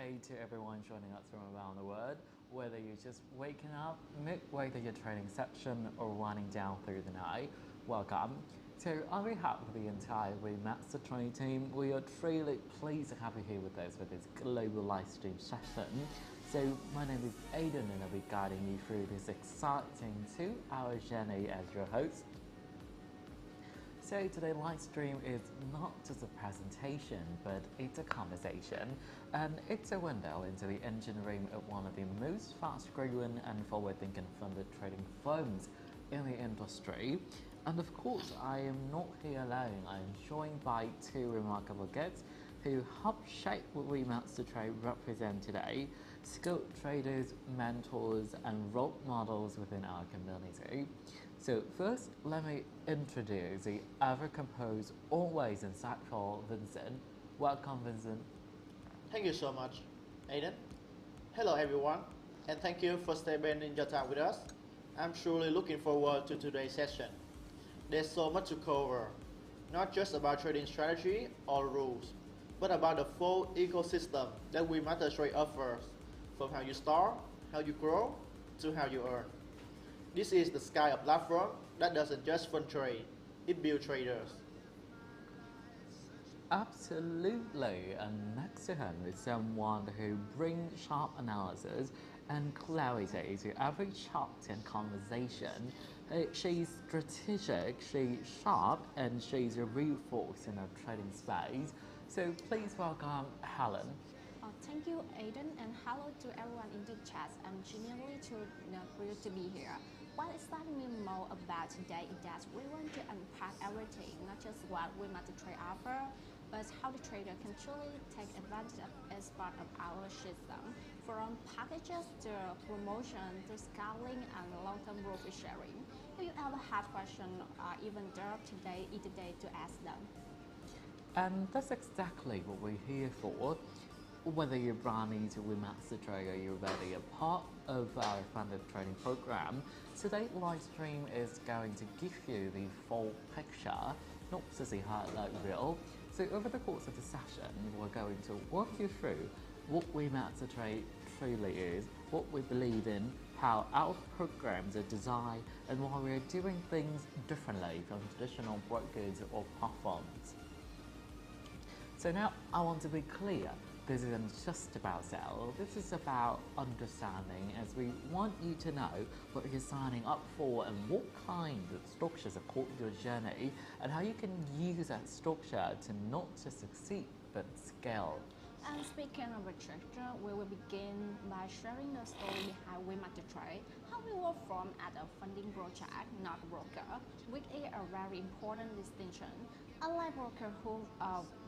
day to everyone joining us from around the world, whether you're just waking up midway through your training session or winding down through the night. Welcome. So on behalf of the entire WeMasterTrade team, we are truly pleased to have you here with us for this global live stream session. So my name is Aidan and I'll be guiding you through this exciting 2-hour journey as your host. So today's live stream is not just a presentation, but it's a conversation, and it's a window into the engine room of one of the most fast-growing and forward-thinking funded trading firms in the industry. And of course, I am not here alone. I am joined by two remarkable guests who help shape what WeMasterTrade represent today: skilled traders, mentors, and role models within our community. So first, let me introduce the ever-composed, always insightful Vincent. Welcome, Vincent. Thank you so much, Aidan. Hello everyone, and thank you for spending your time with us. I'm truly looking forward to today's session. There's so much to cover, not just about trading strategy or rules, but about the full ecosystem that WeMasterTrade offers, from how you start, how you grow, to how you earn. This is the sky of platform that doesn't just fund trade, it builds traders. Absolutely, and next to him is someone who brings sharp analysis and clarity to every chart and conversation. She's strategic, she's sharp, and she's a real force in our trading space. So please welcome Helen. Thank you, Aidan, and hello to everyone in the chat. I'm genuinely thrilled to be here. What excites me more about today is that we want to unpack everything, not just what WeMasterTrade offers, but how the trader can truly take advantage of as part of our system, from packages to promotion to scaling and long-term profit sharing. If you ever have questions or even doubt, today is the day to ask them. And that's exactly what we're here for. Whether you're brand new to WeMasterTrade or you're already a part of our funded trading program, today's live stream is going to give you the full picture, not just a highlight reel. So over the course of the session, we're going to walk you through what WeMasterTrade truly is, what we believe in, how our programs are designed, and why we're doing things differently from traditional brokers or platforms. So now I want to be clear. This isn't just about sales, this is about understanding, as we want you to know what you're signing up for and what kind of structures support your journey, and how you can use that structure to not just succeed but scale. And speaking of a structure, we will begin by sharing the story behind WeMasterTrade, how we were formed as a funding project, not a broker, which is a very important distinction. Unlike broker who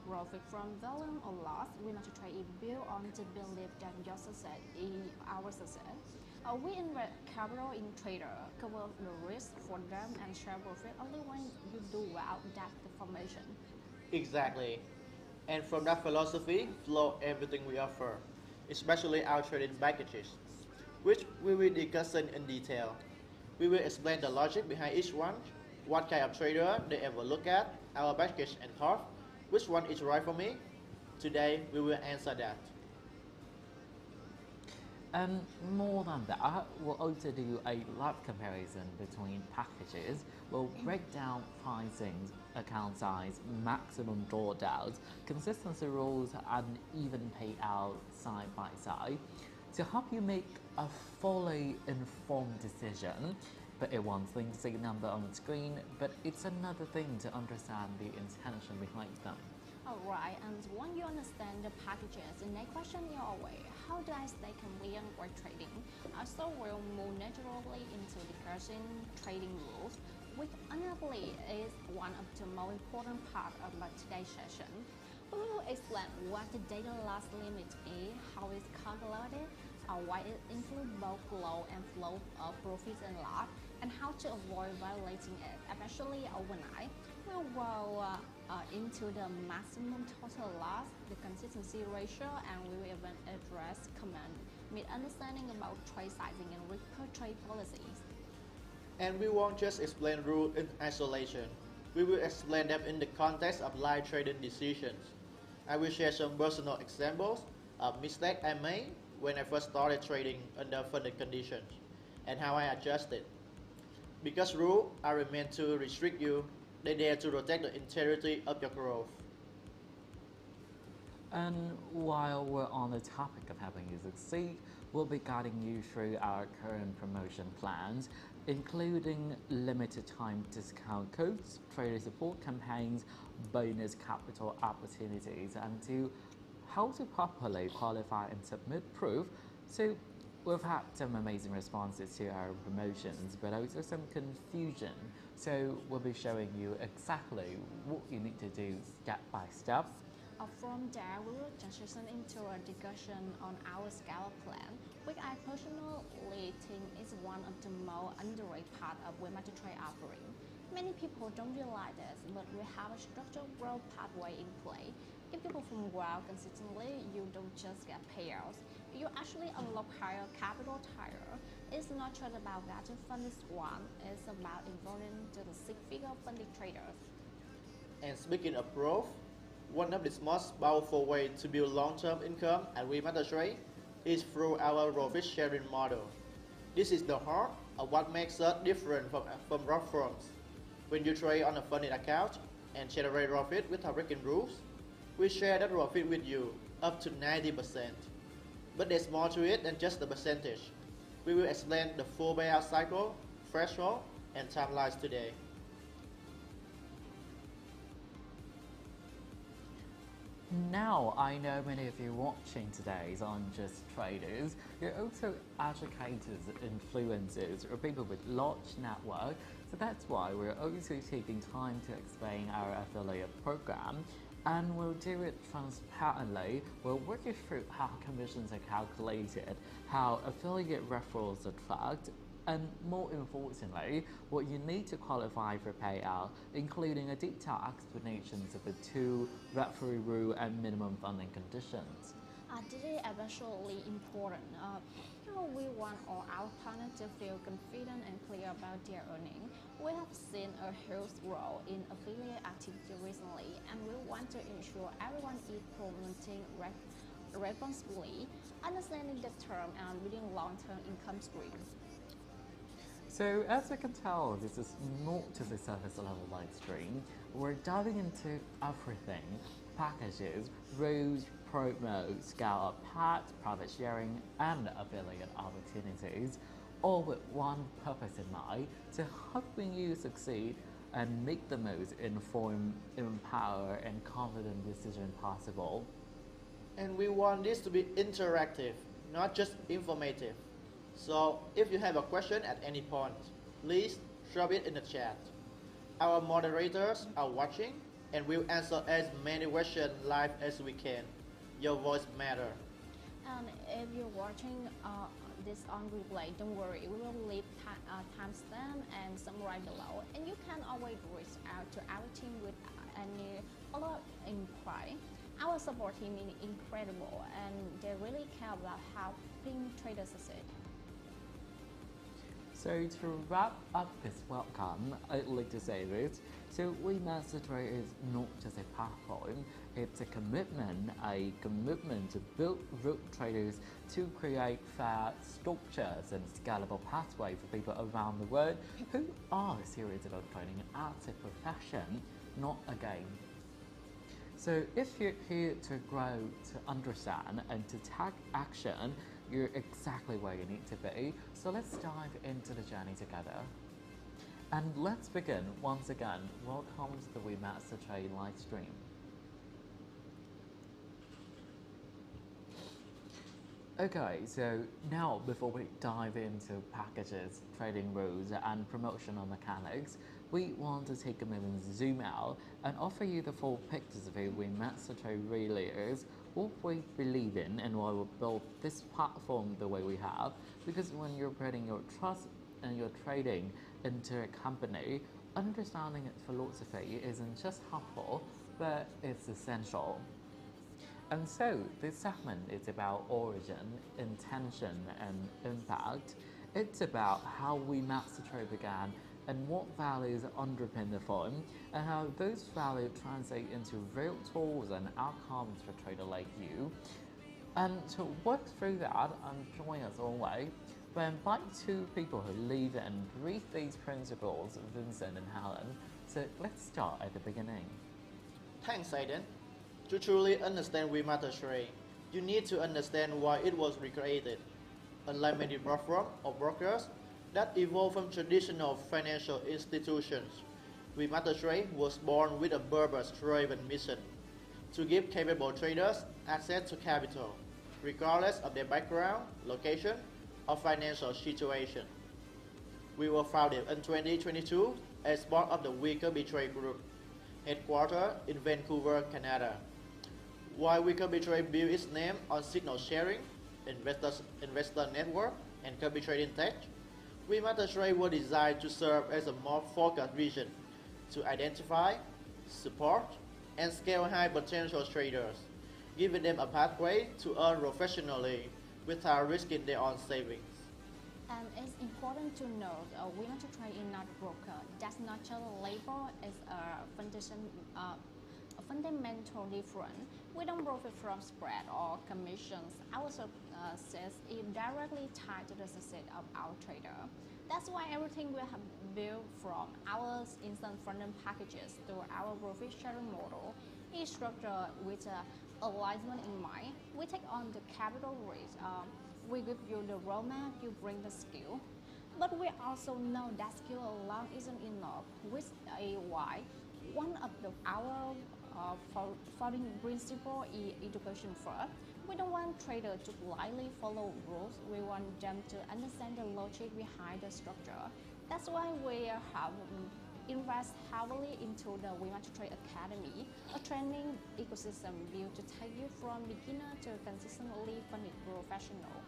profit from volume or loss, WeMasterTrade is built on the belief that your success is our success. We invest capital in traders, cover the risk for them, and share profit only when you do well. That's the formation. Exactly. And from that philosophy flow everything we offer, especially our trading packages, which we will discuss in detail. We will explain the logic behind each one, what kind of trader they ever look at, our package and thought, which one is right for me. Today we will answer that. And more than that, we'll also do a live comparison between packages. We'll break down pricing, account size, maximum drawdowns, consistency rules, and even payout side by side to help you make a fully informed decision. But it's one thing to see a number on the screen, but it's another thing to understand the intention behind them. Alright, and once you understand the packages, the next question is always, how do I stay compliant while trading? So we'll move naturally into discussing trading rules, which honestly is one of the most important parts of today's session. We will explain what the data loss limit is, how it's calculated, why it includes both flow and flow of profits and loss, and how to avoid violating it, especially overnight. We will go into the maximum total loss, the consistency ratio, and we will even address common misunderstanding about trade sizing and risk per trade policies. And we won't just explain rules in isolation. We will explain them in the context of live trading decisions. I will share some personal examples a mistake I made when I first started trading under funded conditions, and how I adjusted. Because rules are meant to restrict you, they dare to protect the integrity of your growth. And while we're on the topic of helping you succeed, we'll be guiding you through our current promotion plans, including limited time discount codes, trader support campaigns, bonus capital opportunities, and to how to properly qualify and submit proof. So we've had some amazing responses to our promotions, but also some confusion. So we'll be showing you exactly what you need to do step by step. From there, we will transition into a discussion on our scale plan, which I personally think is one of the most underrated part of WeMasterTrade offering. Many people don't realize this, but we have a structured growth pathway in play. If you perform well consistently, you don't just get payouts, you actually unlock higher capital tier. It's not just about getting funded one, it's about evolving to the six-figure funded traders. And speaking of growth, one of the most powerful ways to build long-term income at WeMasterTrade is through our profit sharing model. This is the heart of what makes us different from rock firms. When you trade on a funded account and generate profit without breaking rules, we share that profit with you up to 90%. But there's more to it than just the percentage. We will explain the full payout cycle, threshold, and timelines today. Now, I know many of you watching today aren't just traders, you're also educators, influencers, or people with large network. So that's why we're also taking time to explain our affiliate program, and we'll do it transparently. We'll work you through how commissions are calculated, how affiliate referrals are tracked, and more importantly, what you need to qualify for payout, including a detailed explanations of the two referee rule and minimum funding conditions. This is especially important. We want all our partners to feel confident and clear about their earnings. We have seen a huge growth in affiliate activity recently, and we want to ensure everyone is promoting responsibly, understanding the term, and building long-term income streams. So as you can tell, this is not just a surface level live stream. We're diving into everything: packages, rules, promos, scale up packs, profit sharing, and affiliate opportunities, all with one purpose in mind: to helping you succeed and make the most informed, empowered, and confident decision possible. And we want this to be interactive, not just informative. So if you have a question at any point, please drop it in the chat. Our moderators are watching, and we'll answer as many questions live as we can. Your voice matters. And if you're watching this on replay, don't worry, we will leave timestamp and summary below, and you can always reach out to our team with any follow-up inquiry. Our support team is incredible, and they really care about helping traders succeed. So to wrap up this welcome, I'd like to say this. So WeMasterTrade is not just a platform, it's a commitment to build root traders to create fair structures and scalable pathways for people around the world who are serious about trading as a profession, not a game. So if you're here to grow, to understand, and to take action, you're exactly where you need to be. So let's dive into the journey together. And let's begin once again. Welcome to the WeMasterTrade live stream. Okay, so now before we dive into packages, trading rules, and promotional mechanics, we want to take a moment to zoom out and offer you the full pictures of who WeMasterTrade really is, what we believe in, and why we built this platform the way we have. Because when you're putting your trust and your trading into a company, understanding its philosophy isn't just helpful, but it's essential. And so this segment is about origin, intention, and impact. It's about how WeMasterTrade began and what values underpin the firm, and how those values translate into real tools and outcomes for traders like you. And to work through that, I'm joined as always, we invite two people who live and breathe these principles, Vincent and Helen. So let's start at the beginning. Thanks, Aiden. To truly understand WeMasterTrade, you need to understand why it was recreated. Unlike many platforms or brokers that evolved from traditional financial institutions, WeMasterTrade was born with a purpose-driven mission to give capable traders access to capital, regardless of their background, location, or financial situation. We were founded in 2022 as part of the WeMasterTrade Group, headquartered in Vancouver, Canada. While WeMasterTrade built its name on signal sharing, investor network, and copy trading tech, WeMasterTrade was designed to serve as a more focused vision to identify, support, and scale high potential traders, giving them a pathway to earn professionally without risking their own savings. And it's important to note, WeMasterTrade is not a broker. That's not just a label, it's a fundamental difference. We don't profit from spread or commissions. Our success is directly tied to the success of our trader. That's why everything we have built from our instant front-end packages to our profit sharing model is structured with alignment in mind. We take on the capital risk. We give you the roadmap, you bring the skill. But we also know that skill alone isn't enough. With AY, one of our founding principle is education first. We don't want traders to blindly follow rules. We want them to understand the logic behind the structure. That's why we have invest heavily into the WeMasterTrade Academy, a training ecosystem built to take you from beginner to consistently funded professional.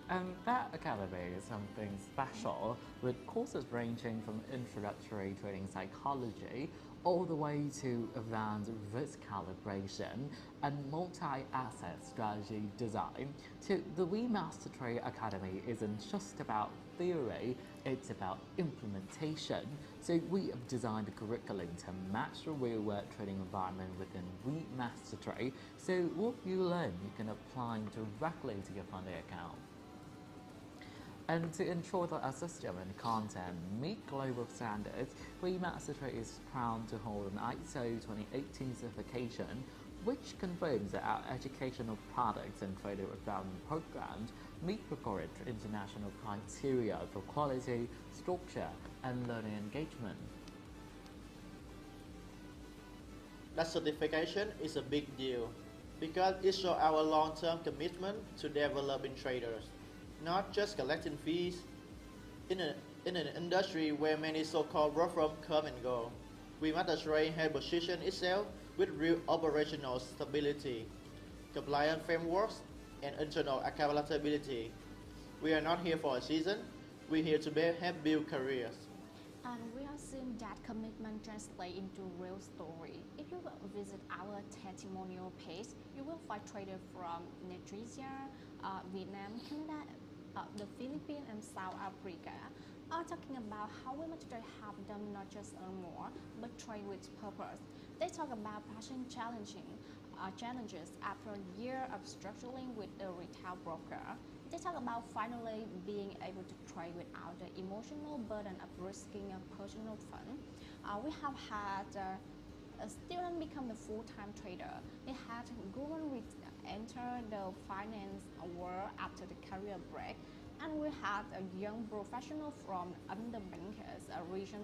And that academy is something special, with courses ranging from introductory trading psychology all the way to advanced risk calibration and multi-asset strategy design. So the WeMasterTrade Academy isn't just about theory, it's about implementation. So we have designed a curriculum to match the real-world trading environment within WeMasterTrade. So what you learn, you can apply directly to your funding account. And to ensure that our system and content meet global standards, WeMasterTrade is proud to hold an ISO 2018 certification, which confirms that our educational products and trader development programs meet rigorous international criteria for quality, structure, and learning engagement. That certification is a big deal because it shows our long-term commitment to developing traders, not just collecting fees. In an industry where many so-called reforms come and go, WeMasterTrade has positioned itself with real operational stability, compliance frameworks, and internal accountability. We are not here for a season, we're here to help build careers. And we are seeing that commitment translate into real story. If you visit our testimonial page, you will find traders from Nigeria, Vietnam, Canada, the Philippines, and South Africa are talking about how WeMasterTrade help them not just earn more, but trade with purpose. They talk about passing challenges after a year of struggling with a retail broker. They talk about finally being able to trade without the emotional burden of risking a personal fund. We have had a student become a full-time trader. They had Guren enter the finance world after the career break. And we had a young professional from underbankers region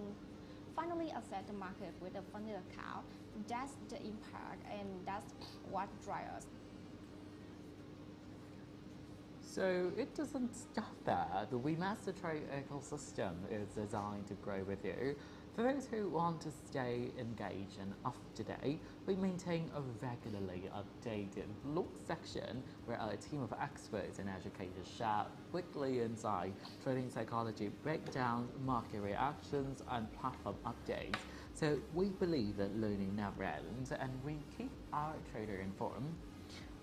finally access the market with a funded account. That's the impact, and that's what drives us. So it doesn't stop there. The WeMasterTrade ecosystem is designed to grow with you. For those who want to stay engaged and up to date, we maintain a regularly updated blog section where our team of experts and educators share weekly insight, trading psychology breakdowns, market reactions, and platform updates. So we believe that learning never ends, and we keep our trader informed.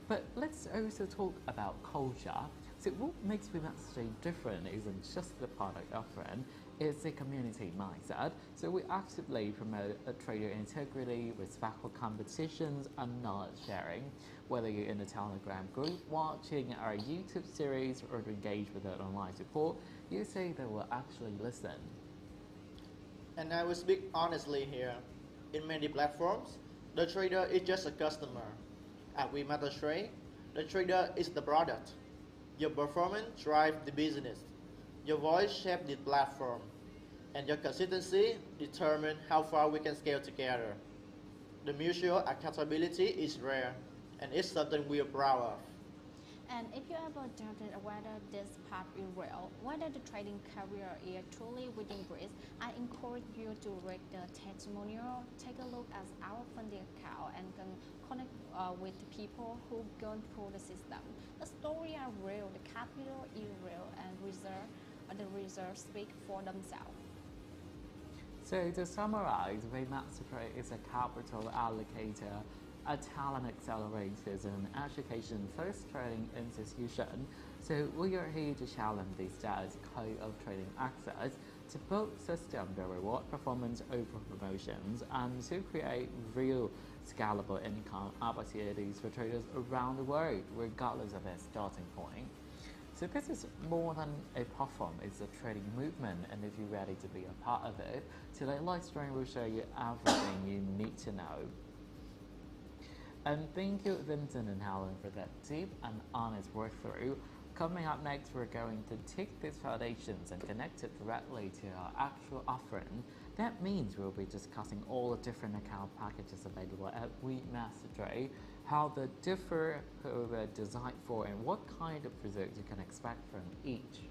But let's also talk about culture. So what makes WeMasterTrade different isn't just the product offering, it's a community mindset. So we actively promote a trader integrity, respectful competitions, and knowledge sharing. Whether you're in a Telegram group, watching our YouTube series, or engage with our online support, you say they will actually listen. And I will speak honestly here. In many platforms, the trader is just a customer. At WeMasterTrade, the trader is the product. Your performance drives the business. Your voice shapes the platform. And your consistency determines how far we can scale together. The mutual accountability is rare, and it's something we are proud of. And if you ever doubted whether this path is real, whether the trading career is truly within reach, I encourage you to read the testimonial, take a look at our funding account, and can connect with the people who've gone through the system. The stories are real, the capital is real, and the results speak for themselves. So to summarize, WeMasterTrade is a capital allocator, a talent accelerator, and an education-first trading institution. So we are here to challenge the status quo of trading access, to build systems that reward performance over promotions, and to create real scalable income opportunities for traders around the world, regardless of their starting point. So this is more than a platform, it's a trading movement, and if you're ready to be a part of it, today LiveStream will show you everything you need to know. And thank you Vincent and Helen for that deep and honest walkthrough. Coming up next, we're going to take these foundations and connect it directly to our actual offering. That means we'll be discussing all the different account packages available at WeMasterTrade, how they differ, who they're designed for, and what kind of results you can expect from each.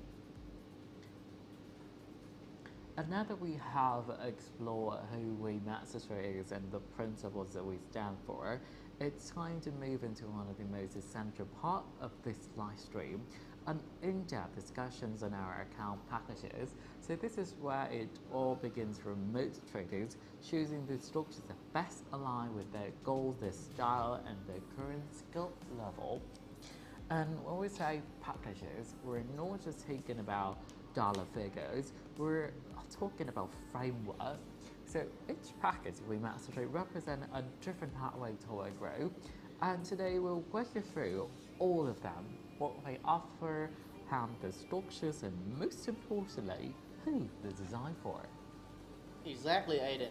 And now that we have explored who WeMasterTrade is and the principles that we stand for, it's time to move into one of the most essential part of this live stream, an in-depth discussions on our account packages. So this is where it all begins for most traders, choosing the structures that best align with their goals, their style, and their current skill level. And when we say packages, we're not just talking about dollar figures, we're talking about framework. So each package WeMasterTrade represents a different pathway toward growth, and today we'll walk you through all of them, what they offer, how the structures, and most importantly, who they're designed for. Exactly, Aiden.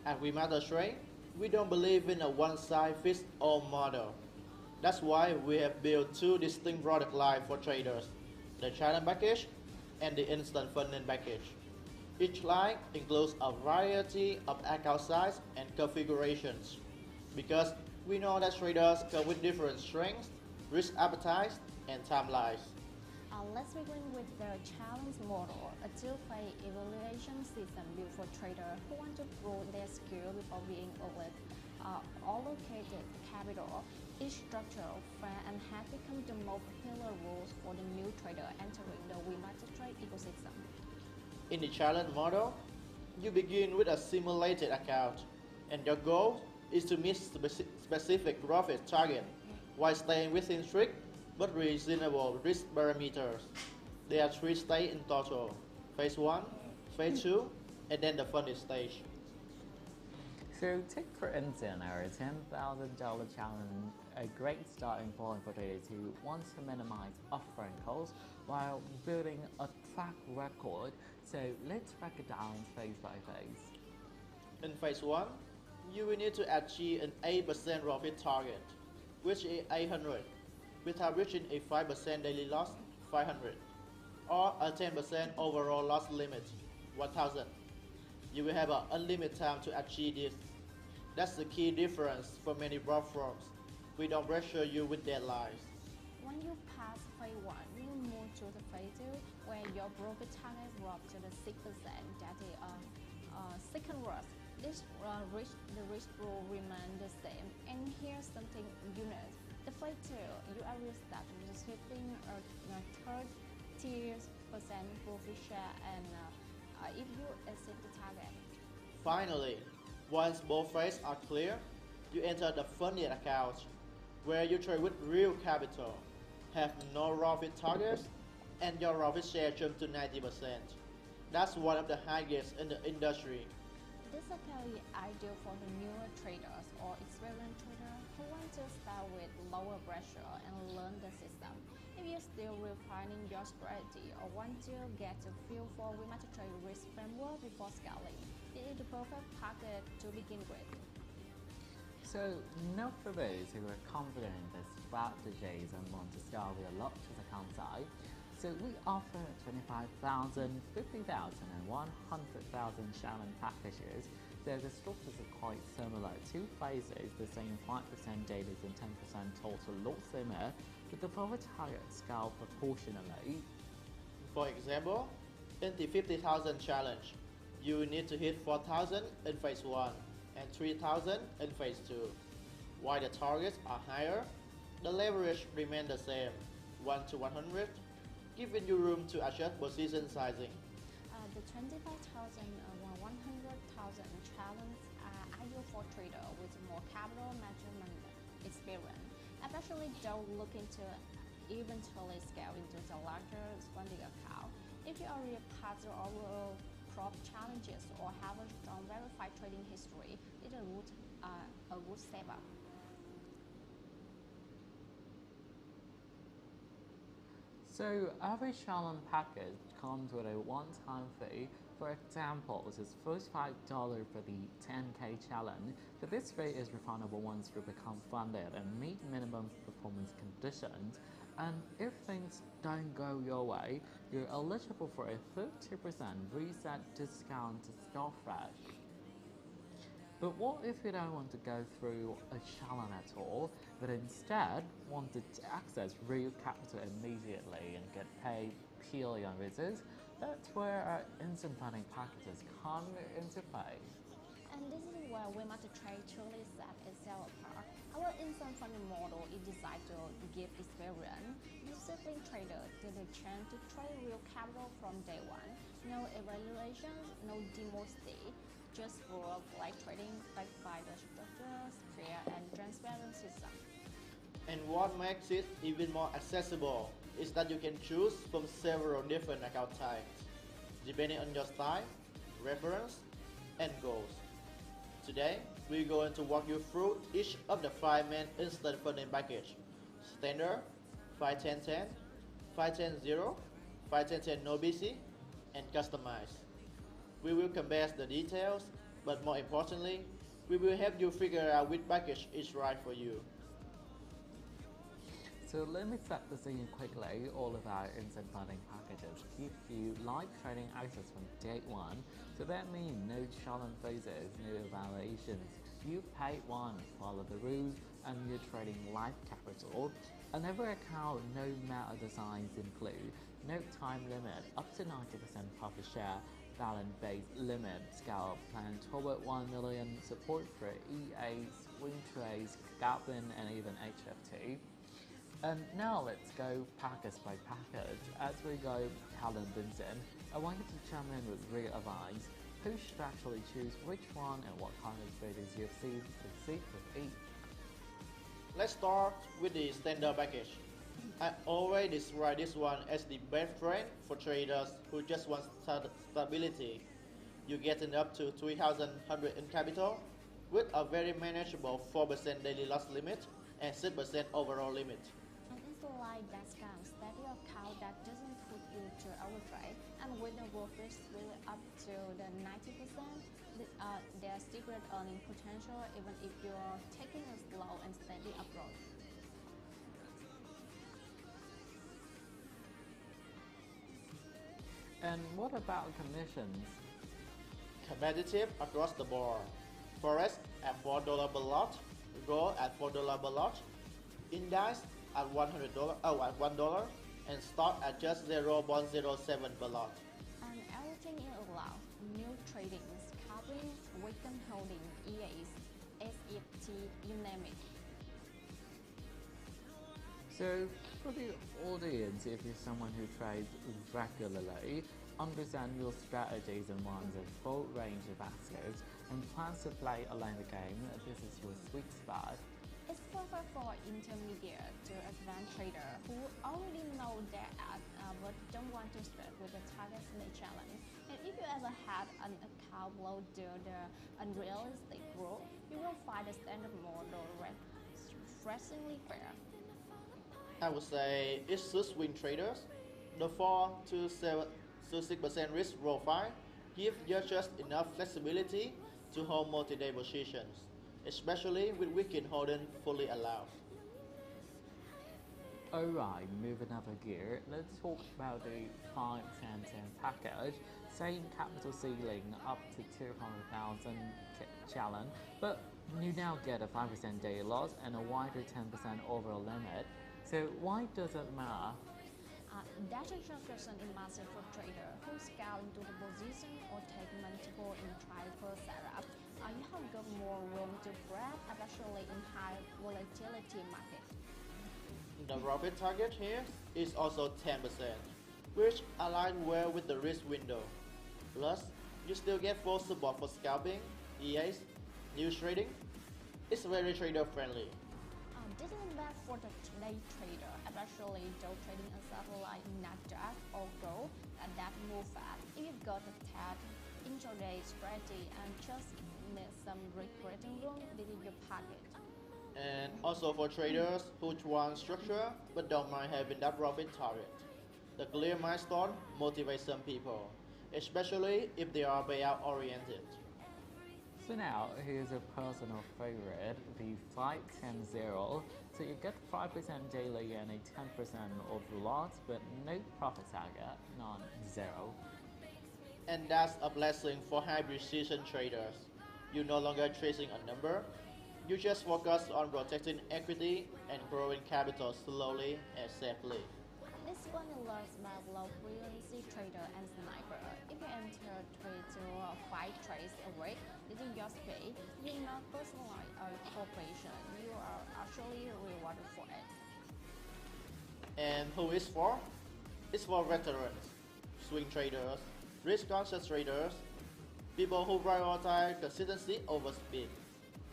At WeMasterTrade, we don't believe in a one-size-fits-all model. That's why we have built two distinct product lines for traders, the challenge package and the instant funding package. Each line includes a variety of account size and configurations, because we know that traders come with different strengths, risk appetites, and timelines. Let's begin with the challenge model, a two-phase evaluation system built for traders who want to grow their skill before being allocated capital. Each structure, fair and has become the most popular rules for the new trader entering the WeMasterTrade ecosystem. In the challenge model, you begin with a simulated account, and your goal is to meet specific profit target while staying within strict but reasonable risk parameters. There are 3 stages in total: phase 1, phase 2, and then the funding stage. So take for instance our $10,000 challenge, a great starting point for traders who want to minimize upfront costs while building a track record. So let's break it down phase by phase. In phase 1, you will need to achieve an 8% profit target, which is 800, without reaching a 5% daily loss, 500, or a 10% overall loss limit, 1000. You will have an unlimited time to achieve this. That's the key difference for many platforms. We don't pressure you with deadlines. When you pass phase 1, you move to the phase 2, where your profit target drops to the 6%. That is second worst. The risk will remain the same. And here's something unique. The phase 2, you are start receiving a 30% profit share, and if you exceed the target. Finally, once both phases are clear, you enter the funded account, where you trade with real capital. have no raw fit targets, and your raw fit share jumped to 90%. That's one of the highest in the industry. This is actually ideal for the newer traders or experienced traders who want to start with lower pressure and learn the system. If you're still refining your strategy or want to get a feel for WeMasterTrade risk framework before scaling, it is the perfect package to begin with. So now for those who are confident in their strategies and want to start with a lot to the account side, so we offer 25,000, 50,000 and 100,000 challenge packages. So the structures are quite similar. Two phases, the same 5% dailies and 10% total loss limit, but the profit target scale proportionally. For example, in the 50,000 challenge, you will need to hit 4,000 in phase 1 and 3,000 in phase 2. While the targets are higher, the leverage remains the same, 1 to 100, giving you room to adjust position sizing. The 25,000 or 100,000 challenge are ideal for traders with more capital management experience, especially those looking to eventually scale into the larger funding account. If you already passed your overall prop challenges or have a strong verified trading history, it is a good step up. So every challenge package comes with a one-time fee. For example, this is first $5 for the 10K challenge, but this fee is refundable once you become funded and meet minimum performance conditions. And if things don't go your way, you're eligible for a 30% reset discount to start fresh. But what if you don't want to go through a challenge at all, but instead wanted to access real capital immediately and get paid purely on results? That's where our instant funding packages come into play. And this is where WeMasterTrade truly sets itself apart. Our instant funding model is designed to give experienced, disciplined traders the chance to trade real capital from day one. No evaluation, no demo stage, just for like trading backed by the structures, clear and transparent system. And what makes it even more accessible is that you can choose from several different account types, depending on your style, reference, and goals. Today, we're going to walk you through each of the 5 main instant funding packages: Standard, 51010, 5100, 5110 No BC, and Customized. We will compare the details, but more importantly, we will help you figure out which package is right for you. So let me set the scene quickly. All of our instant funding packages give you live trading access from day one. So that means no challenge phases, no evaluations. You pay once, follow the rules, and you're trading live capital. And every account, no matter the size, include no time limit, up to 90% profit share, balance-based limit, scale plan toward 1 million, support for EA, swing trades, gap-in, and even HFT. And now let's go package by package. As we go Helen Vincent, I want you to chime in with real advice. Who should actually choose which one and what kind of strategies you've seen succeed with each? Let's start with the standard package. I always describe this one as the best friend for traders who just want stability. You get up to 3,100 in capital with a very manageable 4% daily loss limit and 6% overall limit. And it's like that scam steady account that doesn't put you to overtrade, and with the profits really up to the 90%, there's secret earning potential even if you're taking a slow and steady approach. And what about commissions? Competitive across the board. Forex at $4 per lot, gold at $4 per lot, index at $100, and stock at just 0.07 per lot. And everything is allowed: new trading, scalping, weekend holding, EAs, SFT, you name it. So for the audience, if you're someone who trades regularly, understand your strategies and wants a full range of assets, and plans to play alone the game, this is your sweet spot. It's perfect for intermediate to advanced trader who already know their app but don't want to stretch with the targets they challenge. And if you ever had an account below the unrealistic rule, you will find the standard model refreshingly fair. I would say it suits swing traders. The 4 to 7 to 6% risk profile gives you just enough flexibility to hold multi-day positions, especially with weekend holding fully allowed. Alright, moving up a gear, let's talk about the 5, 10, 10 package. Same capital ceiling up to 200,000 challenge, but you now get a 5% daily loss and a wider 10% overall limit. So why does it matter? That's a question in master for trader who scale into the position or take multiple in try per setup. You have got more room to grab, especially in high volatility market. The profit target here is also 10%, which aligns well with the risk window. Plus, you still get full support for scalping, EAs, news trading. It's very trader friendly. This is bad for the day trader, especially those trading a satellite NASDAQ or gold that move fast. If you've got a tad intraday strategy and just need some recreating room, this is your package. And also for traders who want structure but don't mind having that profit target. The clear milestone motivates some people, especially if they are payout oriented. So now, here's a personal favorite, the 5-10-0. So you get 5% daily and a 10% of loss, but no profit target, none, zero. And that's a blessing for high precision traders. You're no longer chasing a number, you just focus on protecting equity and growing capital slowly and safely. This one learns about low frequency trader and sniper. If you enter 3 to 5 trades a week, this is your speed. You're not personalized or corporation. You are actually rewarded for it. And who is for? It's for veterans, swing traders, risk-conscious traders, people who prioritize consistency over speed.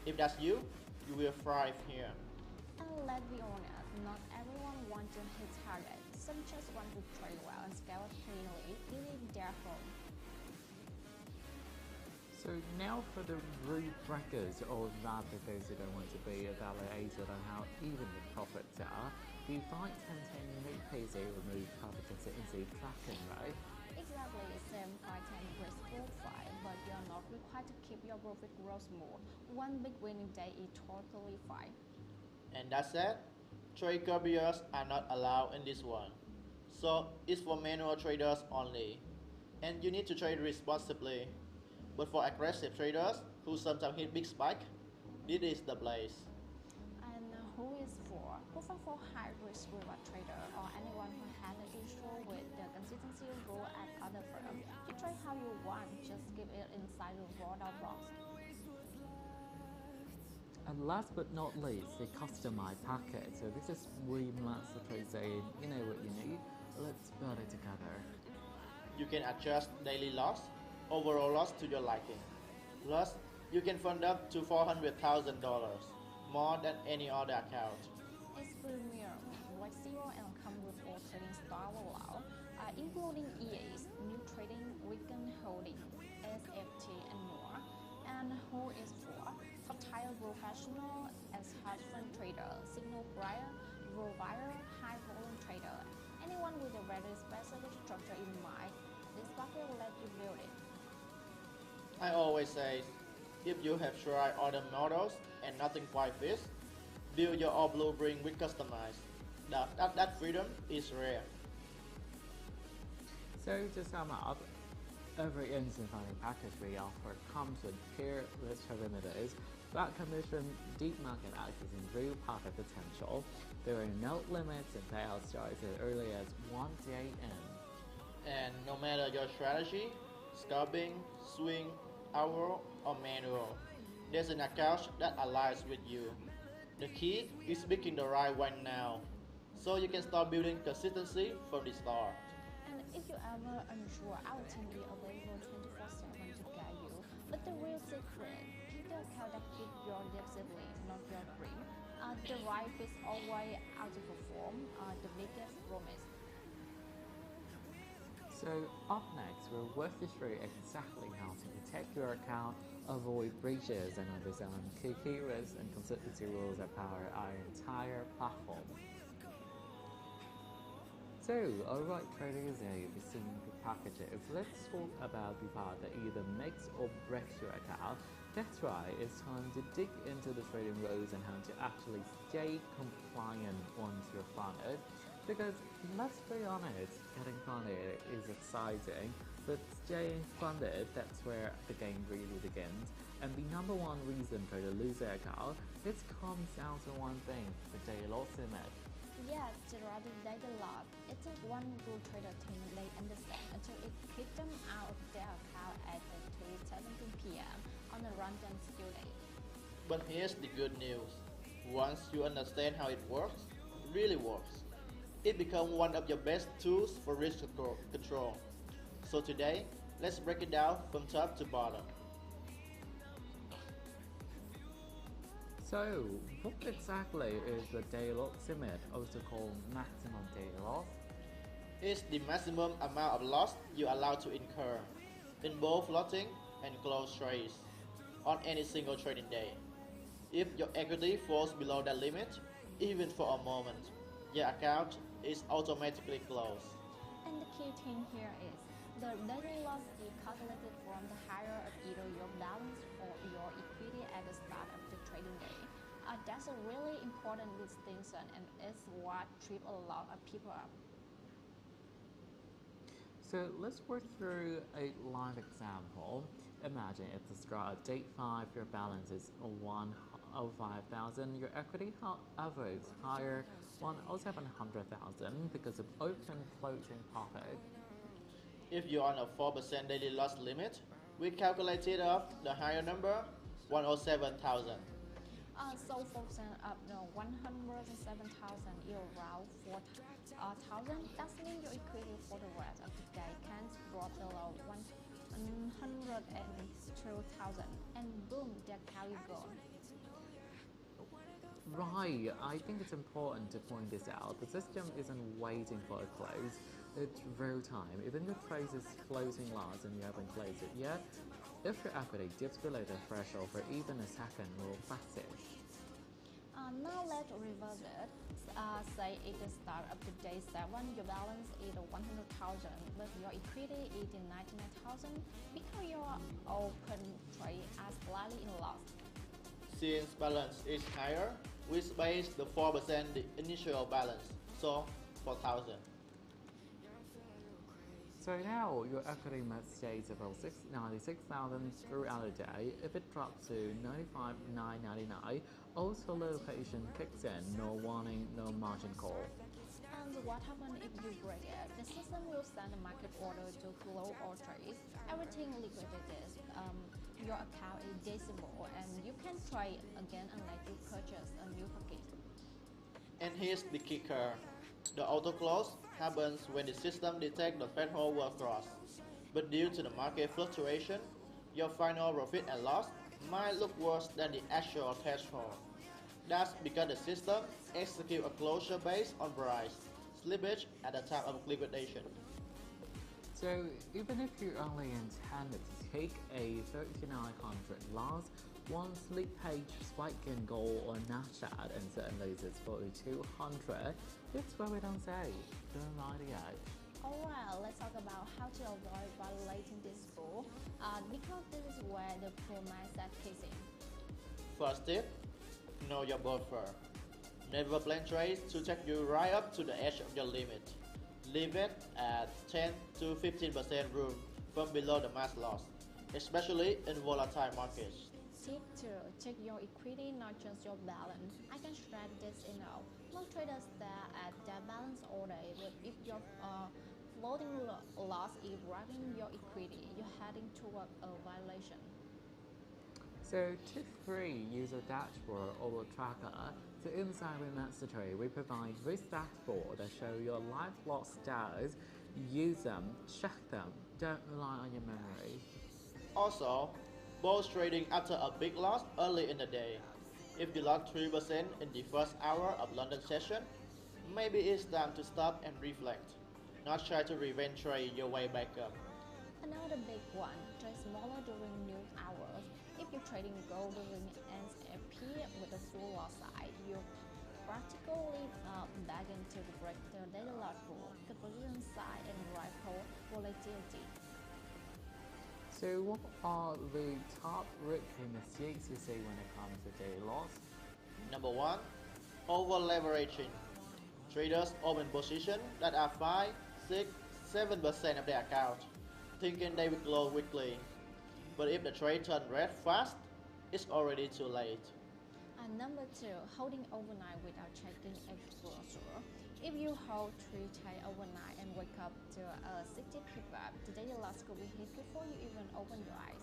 If that's you, you will thrive here. And let's be honest, not everyone wants to hit target. Some just want to trade well and scale cleanly, leaving their home. So now for the rule breakers, or rather those who don't want to be evaluated on how even the profits are, the 5-10-10 no pay zero remove profit consistency tracking, right? Exactly, same 5-10 risk profile, but you're not required to keep your profit growth more. One big winning day is totally fine. And that said, trade couriers are not allowed in this one. So it's for manual traders only. And you need to trade responsibly. But for aggressive traders who sometimes hit big spike, this is the place. And who is for? Perfect for high risk reward trader or anyone who has an issue with the consistency rule at other firms. You trade how you want, just keep it inside the drawdown box. And last but not least, the customized packet. So this is WeMasterTrade saying, you know what you need, let's build it together. You can adjust daily loss, overall loss to your liking. Plus, you can fund up to $400,000, more than any other account. It's premium, flexible and come with all trading style allowed, including EAs, new trading, weekend holding, SFT and more. And who is for? Top-tier professional as hedge fund trader, signal buyer, provider, high volume trader. Anyone with a very specific structure in mind, this bucket will let you build it. I always say, if you have tried other models and nothing quite fits, build your own blueprint with customized. That freedom is rare. So to sum up, every instant funding package we offer comes with clear risk parameters, flat commission, deep market access, and real profit potential. There are no limits and payouts start as early as 1 day in. And no matter your strategy, scalping, swing, hour, or manual, there's an account that aligns with you. The key is picking the right one now, so you can start building consistency from the start. And if you ever unsure, our team is available 24/7 to guide you. But the real secret, pick the account that fits your discipline, not your dream. The right is always outperform the biggest promise. So up next, we'll walk you through exactly how to protect your account, avoid breaches, and understand key risks and consistency rules that power our entire platform. So, alright traders, now you've seen the packages. Let's talk about the part that either makes or breaks your account. That's right, it's time to dig into the trading rules and how to actually stay compliant once you're funded. Because let's be honest, getting funded is exciting, but staying funded, that's where the game really begins. And the number one reason for the loser account, it comes down to one thing, the daily loss limit. Yes, Gerard data lot. It took one good trader team they understand until it kicked them out of their account at 3:17 p.m. on a random skill day. But here's the good news. Once you understand how it works, really works, it becomes one of your best tools for risk control. So today, let's break it down from top to bottom. So, what exactly is the daily loss limit, also called maximum daily loss? It's the maximum amount of loss you're allowed to incur in both floating and closed trades on any single trading day. If your equity falls below that limit, even for a moment, your account is automatically closed. And the key thing here is the daily loss is calculated from the higher of either your balance or your equity at the start of the trading day. That's a really important distinction and it's what trips a lot of people up. So let's work through a live example. Imagine at the start of date 5, your balance is 105,000. Your equity, however, is higher, 107,000 because of open floating profit. If you're on a 4% daily loss limit, we calculated off the higher number, 107,000. So 4% up to 107,000 is around 4,000. That means your equity for the rest of the day can drop below 102,000 and boom, that's how you go. Right, I think it's important to point this out. The system isn't waiting for a close, it's real time. Even if the trade is closing loss and you haven't closed it yet, if your equity dips below the threshold for even a second, we'll fix it. Now let's reverse it. Say at the start of the day 7, your balance is 100,000, but your equity is 99,000 because your open trade are slightly in loss. Since balance is higher, we base the 4% the initial balance, so 4,000. So now your equity must stay above 96,000 throughout the day. If it drops to 95,999, also location kicks in, no warning, no margin call. And what happens if you break it? The system will send a market order to close all trades. Everything liquidated. Your account is disable and you can trade again unless you purchase a new packet. And here's the kicker. The auto close happens when the system detects the threshold will cross. But due to the market fluctuation, your final profit and loss might look worse than the actual threshold. That's because the system executes a closure based on price slippage at the time of liquidation. So even if you only intended to take a 3,900 loss, one sleep page spike in gold or Nasdaq and suddenly it's 4,200, it's what we don't say. Don't mind the edge. Alright, let's talk about how to avoid violating this rule because this is where the poor mindset kicks in. First tip, know your buffer. Never plan trades to take you right up to the edge of your limit. Leave it at 10 to 15% room from below the max loss, especially in volatile markets. Tip 2. Check your equity, not just your balance. I can stress this enough. Most traders stare at their balance all day, but if your floating loss is driving your equity, you're heading toward a violation. So tip 3, use a dashboard or a tracker. So inside WeMasterTrade, we provide risk dashboard that show your live loss status. Use them, check them, don't rely on your memory. Also, bullish trading after a big loss early in the day. If you lost 3% in the first hour of London session, maybe it's time to stop and reflect, not try to revenge trade your way back up. Another big one, trade smaller during noon hours. If you're trading gold during NSP with a full loss side, you're practically back into the break the daily lot rule, the position side and rifle volatility. So what are the top rookie mistakes you see when it comes to daily loss? Number 1. Over leveraging. Traders open positions that are 5, 6, 7% of their account, thinking they will grow weekly. But if the trade turns red fast, it's already too late. And number 2, holding overnight without checking exposure. If you hold 3 trades overnight and wake up to a 60 pip-up, the daily loss could be hit before you even open your eyes.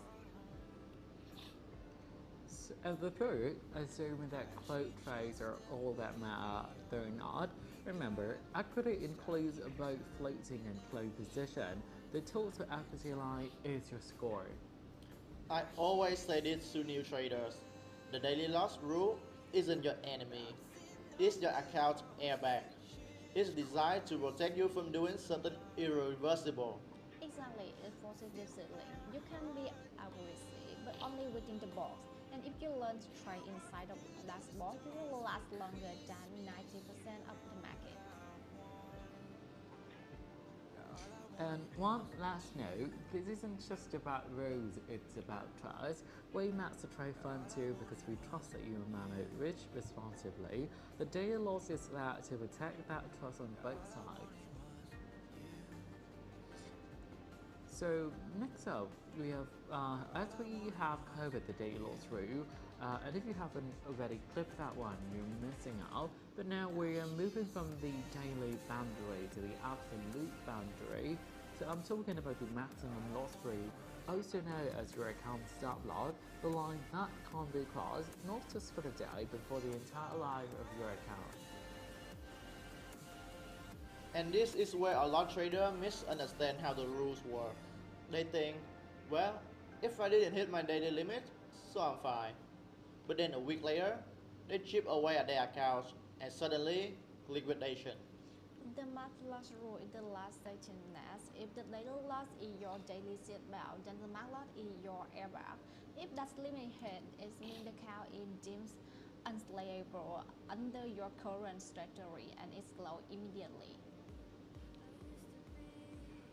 The third, assuming that close trades are all that matter, they're not. Remember, equity includes both floating and close position. The total equity line is your score. I always say this to new traders. The daily loss rule isn't your enemy. It's your account airbag. It's designed to protect you from doing something irreversible. Exactly, it forces discipline. You can be aggressive, but only within the box. And if you learn to trade inside of that box, you will last longer than 90% of the market. And one last note, this isn't just about rules, it's about trust. WeMasterTrade fun too because we trust that you manage risk responsibly. The daily loss is there to protect that trust on both sides. So next up, we have, as we have covered the daily loss rule, and if you haven't already clicked that one, you're missing out. But now we are moving from the daily boundary to the absolute boundary. So I'm talking about the maximum loss rule, also known as your account stop loss, the line that can't be crossed, not just for the day, but for the entire life of your account. And this is where a lot of traders misunderstand how the rules work. They think, well, if I didn't hit my daily limit, so I'm fine. But then a week later, they chip away at their accounts and suddenly liquidation. The max loss rule is the last station net. If the daily loss is your daily seed bound, then the max loss is your airbag. If that's limit hit, it means the account is deemed unslayable under your current strategy and it's closed immediately.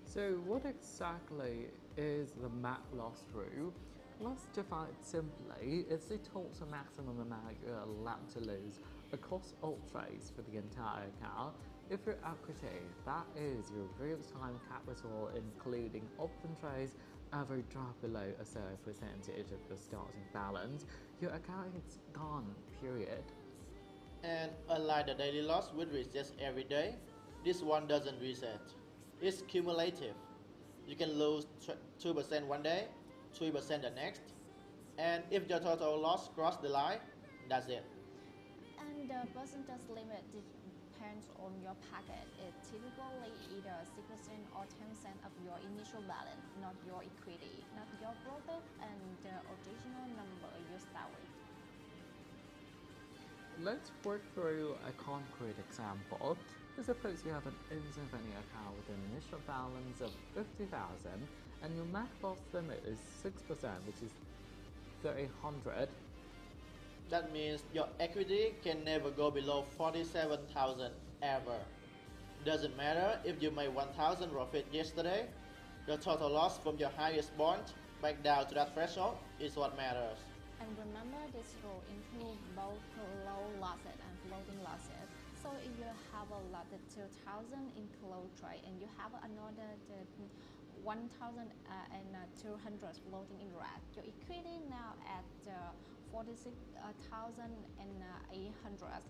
So what exactly is the max loss rule? Let's define it simply, it's the total maximum amount you're allowed to lose across all trades for the entire account. If your equity, that is your real-time capital including option trades, ever drop below a certain percentage of the starting balance, your account is gone, period. And unlike the daily loss which resets every day, this one doesn't reset. It's cumulative. You can lose 2% one day, 3% the next, and if your total loss crosses the line, that's it. And the percentage limit depends on your packet. It's typically either 6% or 10% of your initial balance, not your equity, not your profit, and the original number you start with. Let's work through a concrete example. Suppose you have an intervention account with an initial balance of 50,000 and your max loss limit is 6%, which is 300. That means your equity can never go below 47,000 ever. Doesn't matter if you made 1,000 profit yesterday, the total loss from your highest bond back down to that threshold is what matters. And remember, this rule includes both low losses and floating losses. So if you have a lot of 2,000 in close trade and you have another 1,200 floating in red, your equity now at 46,800.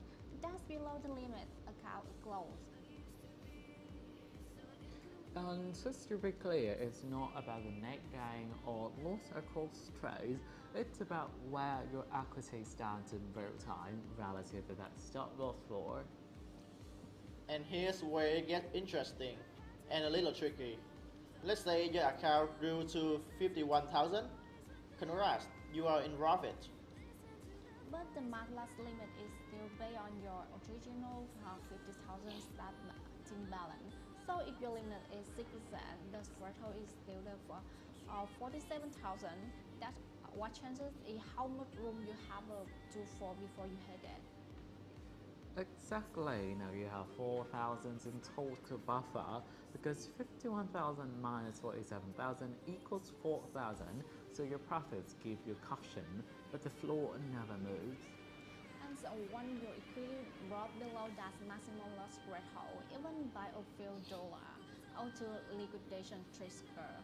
That's below the limit, account closed. And just to be clear, it's not about the net gain or loss across trades, it's about where your equity stands in real time relative to that stop loss floor. And here's where it gets interesting and a little tricky. Let's say your account grew to 51,000. Congrats, you are in profit. But the max loss limit is still based on your original 50,000 starting balance. So if your limit is 6%, the threshold is still there for 47,000. That's what chances is how much room you have to fall before you hit it. Exactly, now you have 4,000 in total buffer because 51,000 minus 47,000 equals 4,000, so your profits give you caution, but the floor never moves. And so when your equity drops below that maximum loss threshold, even by a few dollars, auto liquidation trigger,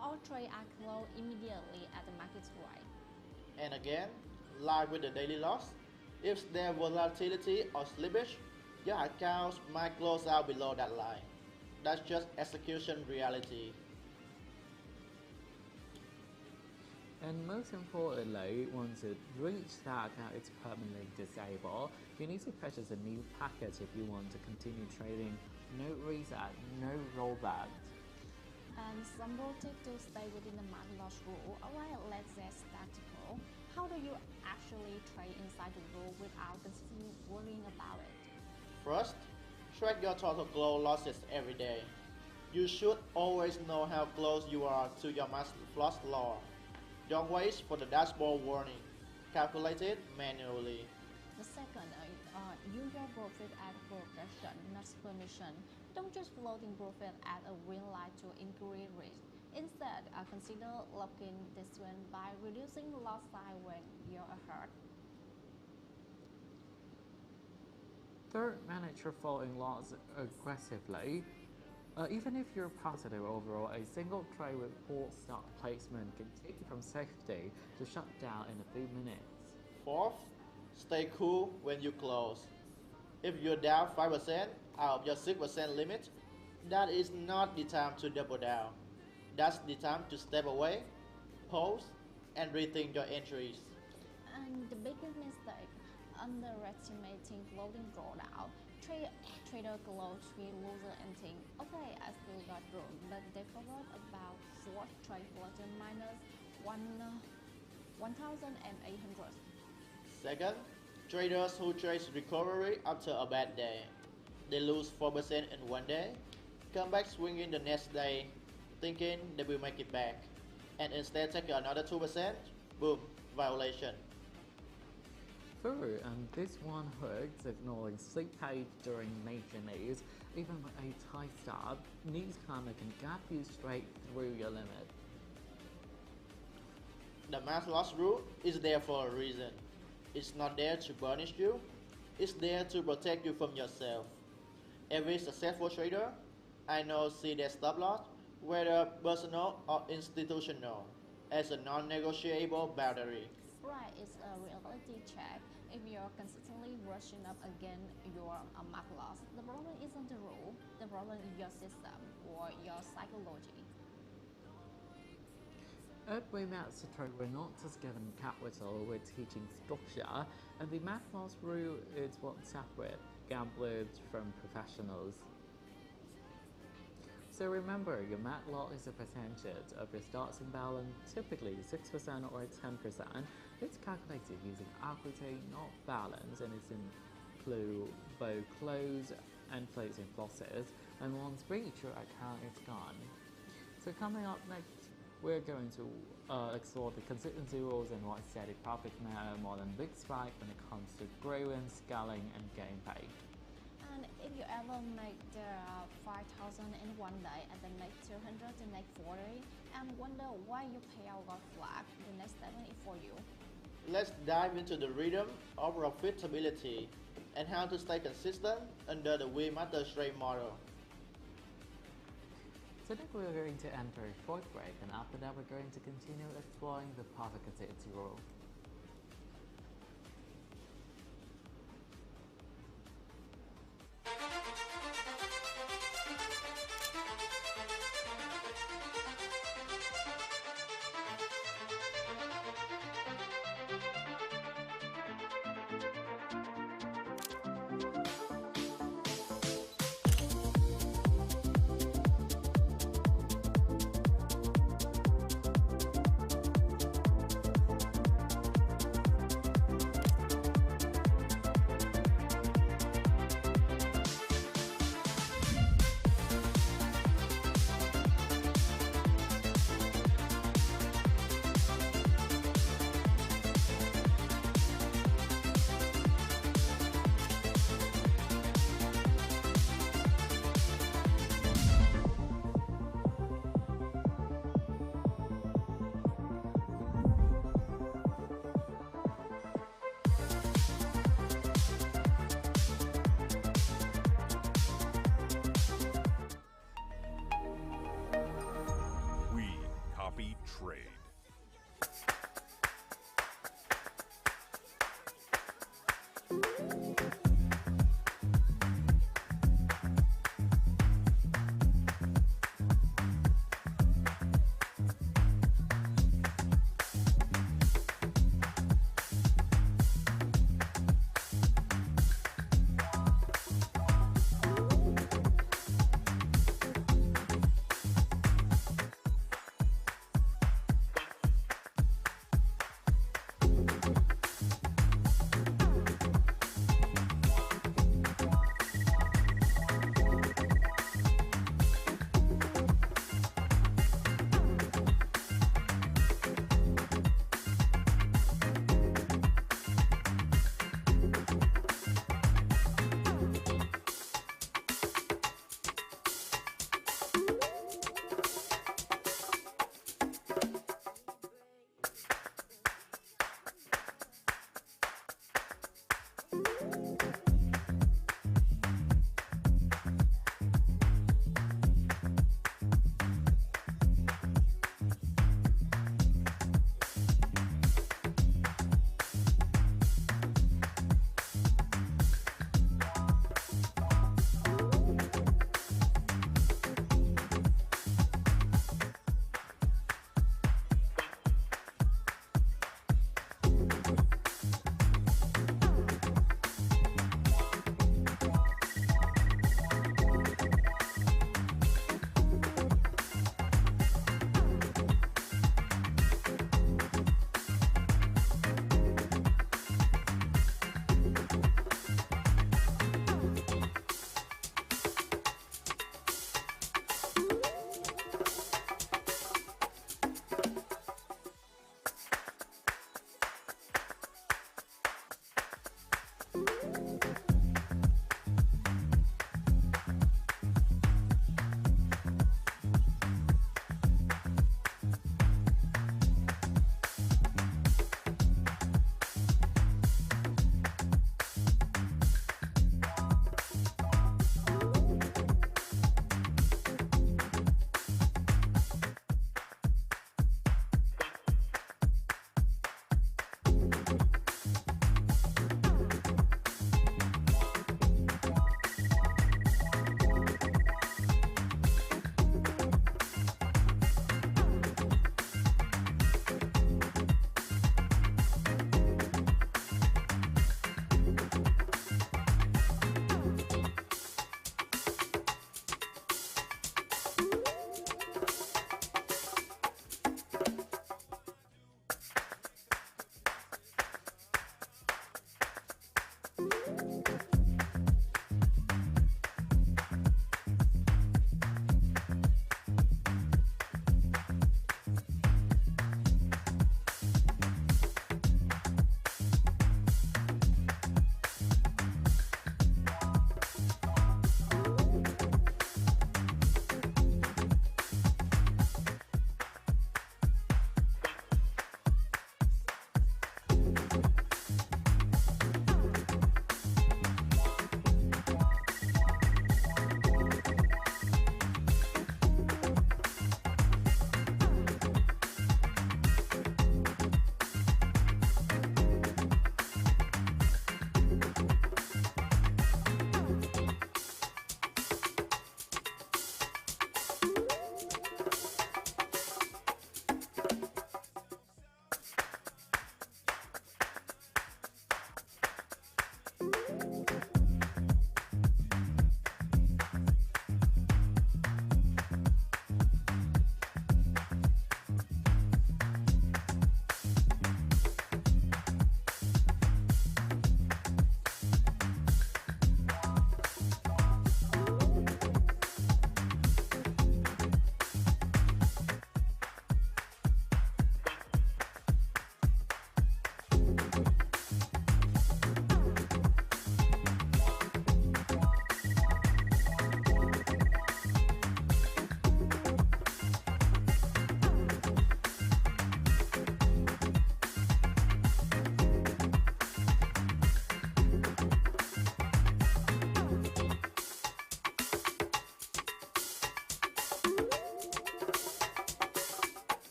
all trades are closed immediately at the market rate. And again, like with the daily loss, if there's volatility or slippage, your accounts might close out below that line. That's just execution reality. And most importantly, once it reaches that account is permanently disabled, you need to purchase a new package if you want to continue trading. No reset, no rollback. And some rule tip to stay within the market loss rule. Alright, let's get tactical. How do you actually trade inside the rule without consistently worrying about it? First, track your total close losses every day. You should always know how close you are to your max loss law. Don't wait for the dashboard warning. Calculate it manually. The second, use your profit as progression, not permission. Don't just floating profit at a green light to increase risk. Instead, consider locking this one by reducing loss size when you're ahead. Third, manage your falling loss aggressively. Even if you're positive overall, a single trade with poor stock placement can take you from safety to shut down in a few minutes. Fourth, stay cool when you close. If you're down 5% out of your 6% limit, that is not the time to double down. That's the time to step away, pause, and rethink your entries. And the biggest mistake, underestimating floating drawdown. Trader close 3 loser and think, okay, I still got room, but they forgot about 4 trade floating minus 1,800. Second, traders who chase recovery after a bad day. They lose 4% in one day, come back swinging the next day, thinking they will make it back, and instead take another 2%, boom, violation. Third, and this one hurts, ignoring sleep page during major news, even with a tight stop, news karma can gap you straight through your limit. The max loss rule is there for a reason. It's not there to punish you, it's there to protect you from yourself. Every successful trader I know see their stop loss, whether personal or institutional, as a non-negotiable boundary. Right, it's a reality check. If you're consistently rushing up against your mark loss, the problem isn't the rule, the problem is your system or your psychology. At WeMasterTrade, we're not just giving capital, we're teaching structure, and the math loss rule is what separates gamblers from professionals. So remember, your mat lot is a percentage of your starting balance, typically 6% or 10%. It's calculated using equity, not balance, and it includes both close and closing losses. And once breached, your account is gone. So coming up next, we're going to explore the consistency rules and why steady profit matter more than big spike when it comes to growing, scaling, and game pay. And if you ever make the 5,000 in one day and then make 200 the next 40 and wonder why your payout got flat, the next step is for you. Let's dive into the rhythm of profitability and how to stay consistent under the WeMasterTrade model. Today we're going to enter a short break, and after that we're going to continue exploring the profit consistency rule. Trade.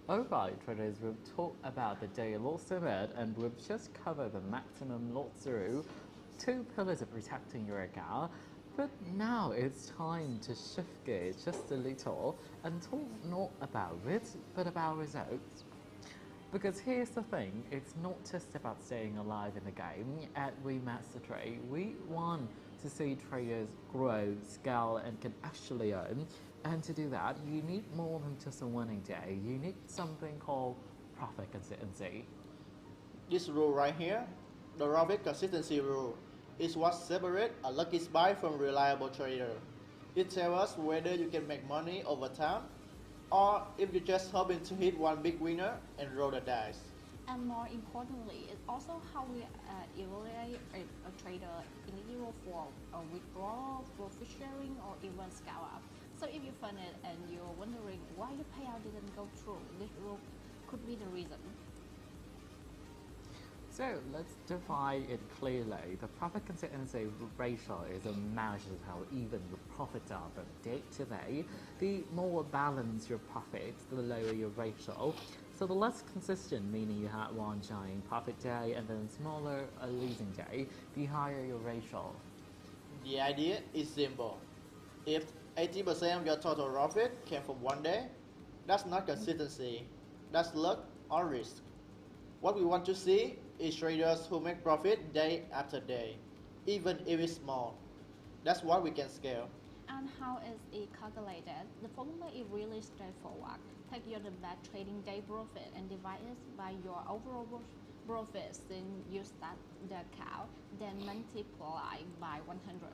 Alright, traders, we've talked about the daily loss limit and we've just covered the maximum loss through two pillars of protecting your account. But now it's time to shift gears just a little and talk not about risk, but about results. Because here's the thing, it's not just about staying alive in the game. At WeMasterTrade, we want to see traders grow, scale, and can actually earn. And to do that, you need more than just a winning day. You need something called profit consistency. This rule right here, the profit consistency rule, is what separates a lucky spy from a reliable trader. It tells us whether you can make money over time or if you're just hoping to hit one big winner and roll the dice. And more importantly, it's also how we evaluate a trader eligible for a withdrawal, profit sharing, or even scale up. So if you fund it and you're wondering why the payout didn't go through, this rule could be the reason. So let's define it clearly. The profit consistency ratio is a measure of how even your profits are from day to day. The more balanced your profits, the lower your ratio. So the less consistent, meaning you had one giant profit day and then smaller a losing day, the higher your ratio. The idea is simple. If 80% of your total profit came from one day, that's not consistency, that's luck or risk. What we want to see is traders who make profit day after day, even if it's small. That's what we can scale. And how is it calculated? The formula is really straightforward. Take your best trading day profit and divide it by your overall profits. Then you start the account, then multiply by 100.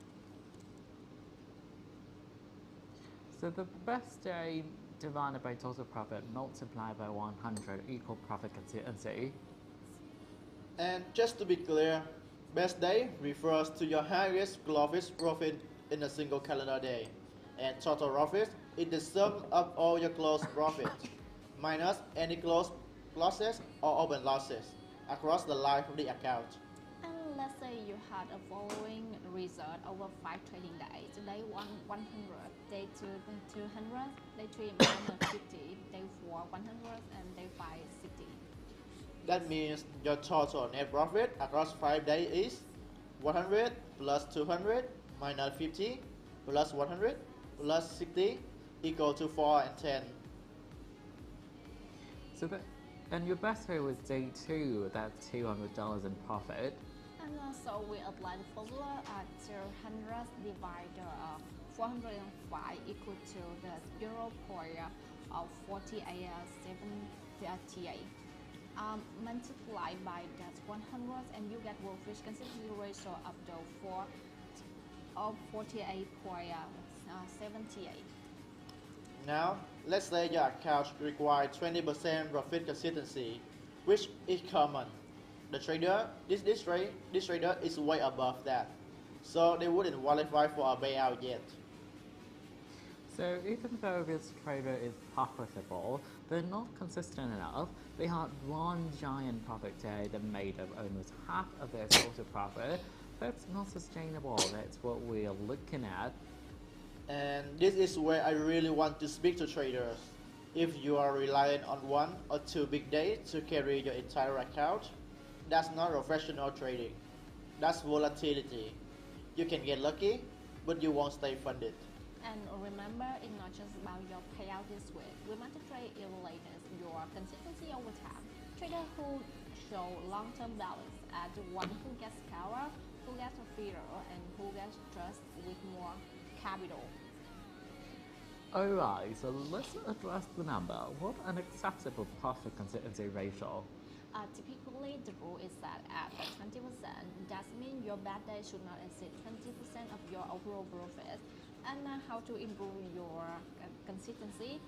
So the best day divided by total profit multiplied by 100 equal profit consistency. And just to be clear, best day refers to your highest closest profit in a single calendar day. And total profit is the sum of all your closed profits, minus any closed losses or open losses across the life of the account. And let's say you had a following result over 5 trading days. Day 1, 100, day 2, 200, day 3, minus 50, day 4, 100, and day 5, 60. That means your total net profit across 5 days is 100 plus 200 minus 50 plus 100 plus 60 equal to 4 and 10. So and your best day was day 2, that's $200 in profit. And so we apply the formula at 200 divided 405 equal to the 0.4878. Multiply by that 100 and you get wolfish consistency ratio up to 48.78. Now, let's say your account requires 20% profit consistency, which is common. The trader, this trader is way above that, so they wouldn't qualify for a payout yet. So even though this trader is profitable, they're not consistent enough. They had one giant profit day that made up almost half of their total profit. That's not sustainable. That's what we are looking at. And this is where I really want to speak to traders. If you are reliant on 1 or 2 big days to carry your entire account, that's not professional trading. That's volatility. You can get lucky, but you won't stay funded. And remember, it's not just about your payout this week. WeMasterTrade evaluates your consistency over time. Traders who show long-term balance are the one who gets scorer, who gets a feeder, and who gets trust with more capital. Alright, so let's address the number. What an acceptable profit consistency ratio? Typically, the rule is set at 20%. That means your bad day should not exceed 20% of your overall profit. And how to improve your consistency?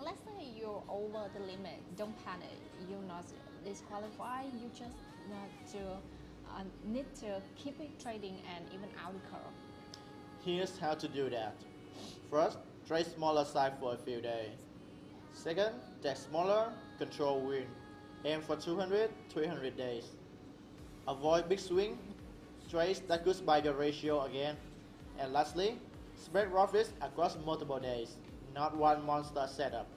Let's say you're over the limit. Don't panic. You're not disqualified. You just need to keep it trading and even out the curve. Here's how to do that. First, trade smaller size for a few days. Second, take smaller, control win. Aim for 200, 300 days. Avoid big swing, trades that could spike your ratio again. And lastly, spread profits across multiple days, not one monster setup.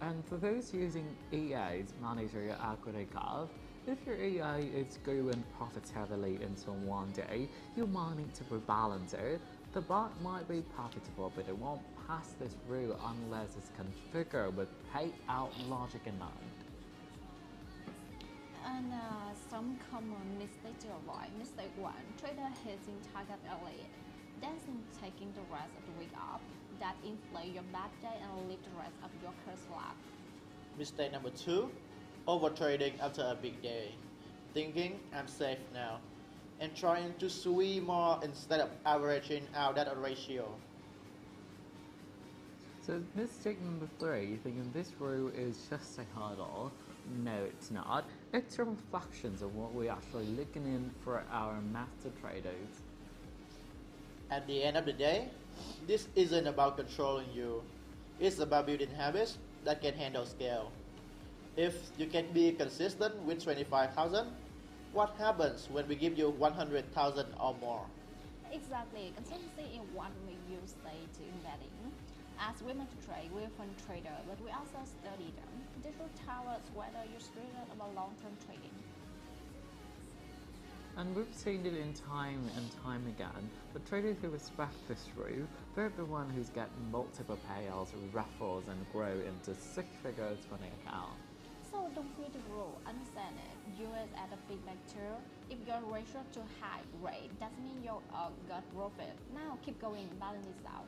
And for those using EA to monitor your equity curve, if your EA is growing profits heavily into one day, you might need to rebalance it. The bot might be profitable, but it won't pass this rule unless it's configured with payout logic in mind. And some common mistakes to avoid. Mistake 1. Trader hitting target early. That's taking the rest of the week off. That inflate your bad day and leave the rest of your curse flat. Mistake number 2. Overtrading after a big day. Thinking I'm safe now and trying to swing more instead of averaging out that ratio. So mistake number 3, thinking this rule is just a hurdle. No, it's not. It's a reflection of what we're actually looking in for our master traders. At the end of the day, this isn't about controlling you. It's about building habits that can handle scale. If you can be consistent with 25,000, what happens when we give you 100,000 or more? Exactly. Consistency is what makes you stay to investing. As WeMasterTrade, we're fund trader, but we also study them. This will tell us whether you're serious about long-term trading. And we've seen it in time and time again, but traders who respect this rule, they're the one who's getting multiple payouts, referrals, and grow into 6 figures when they account. So don't fear the rule, understand it. US at a feedback too. If your ratio too high rate, that means you're got profit. Now keep going, balance this out.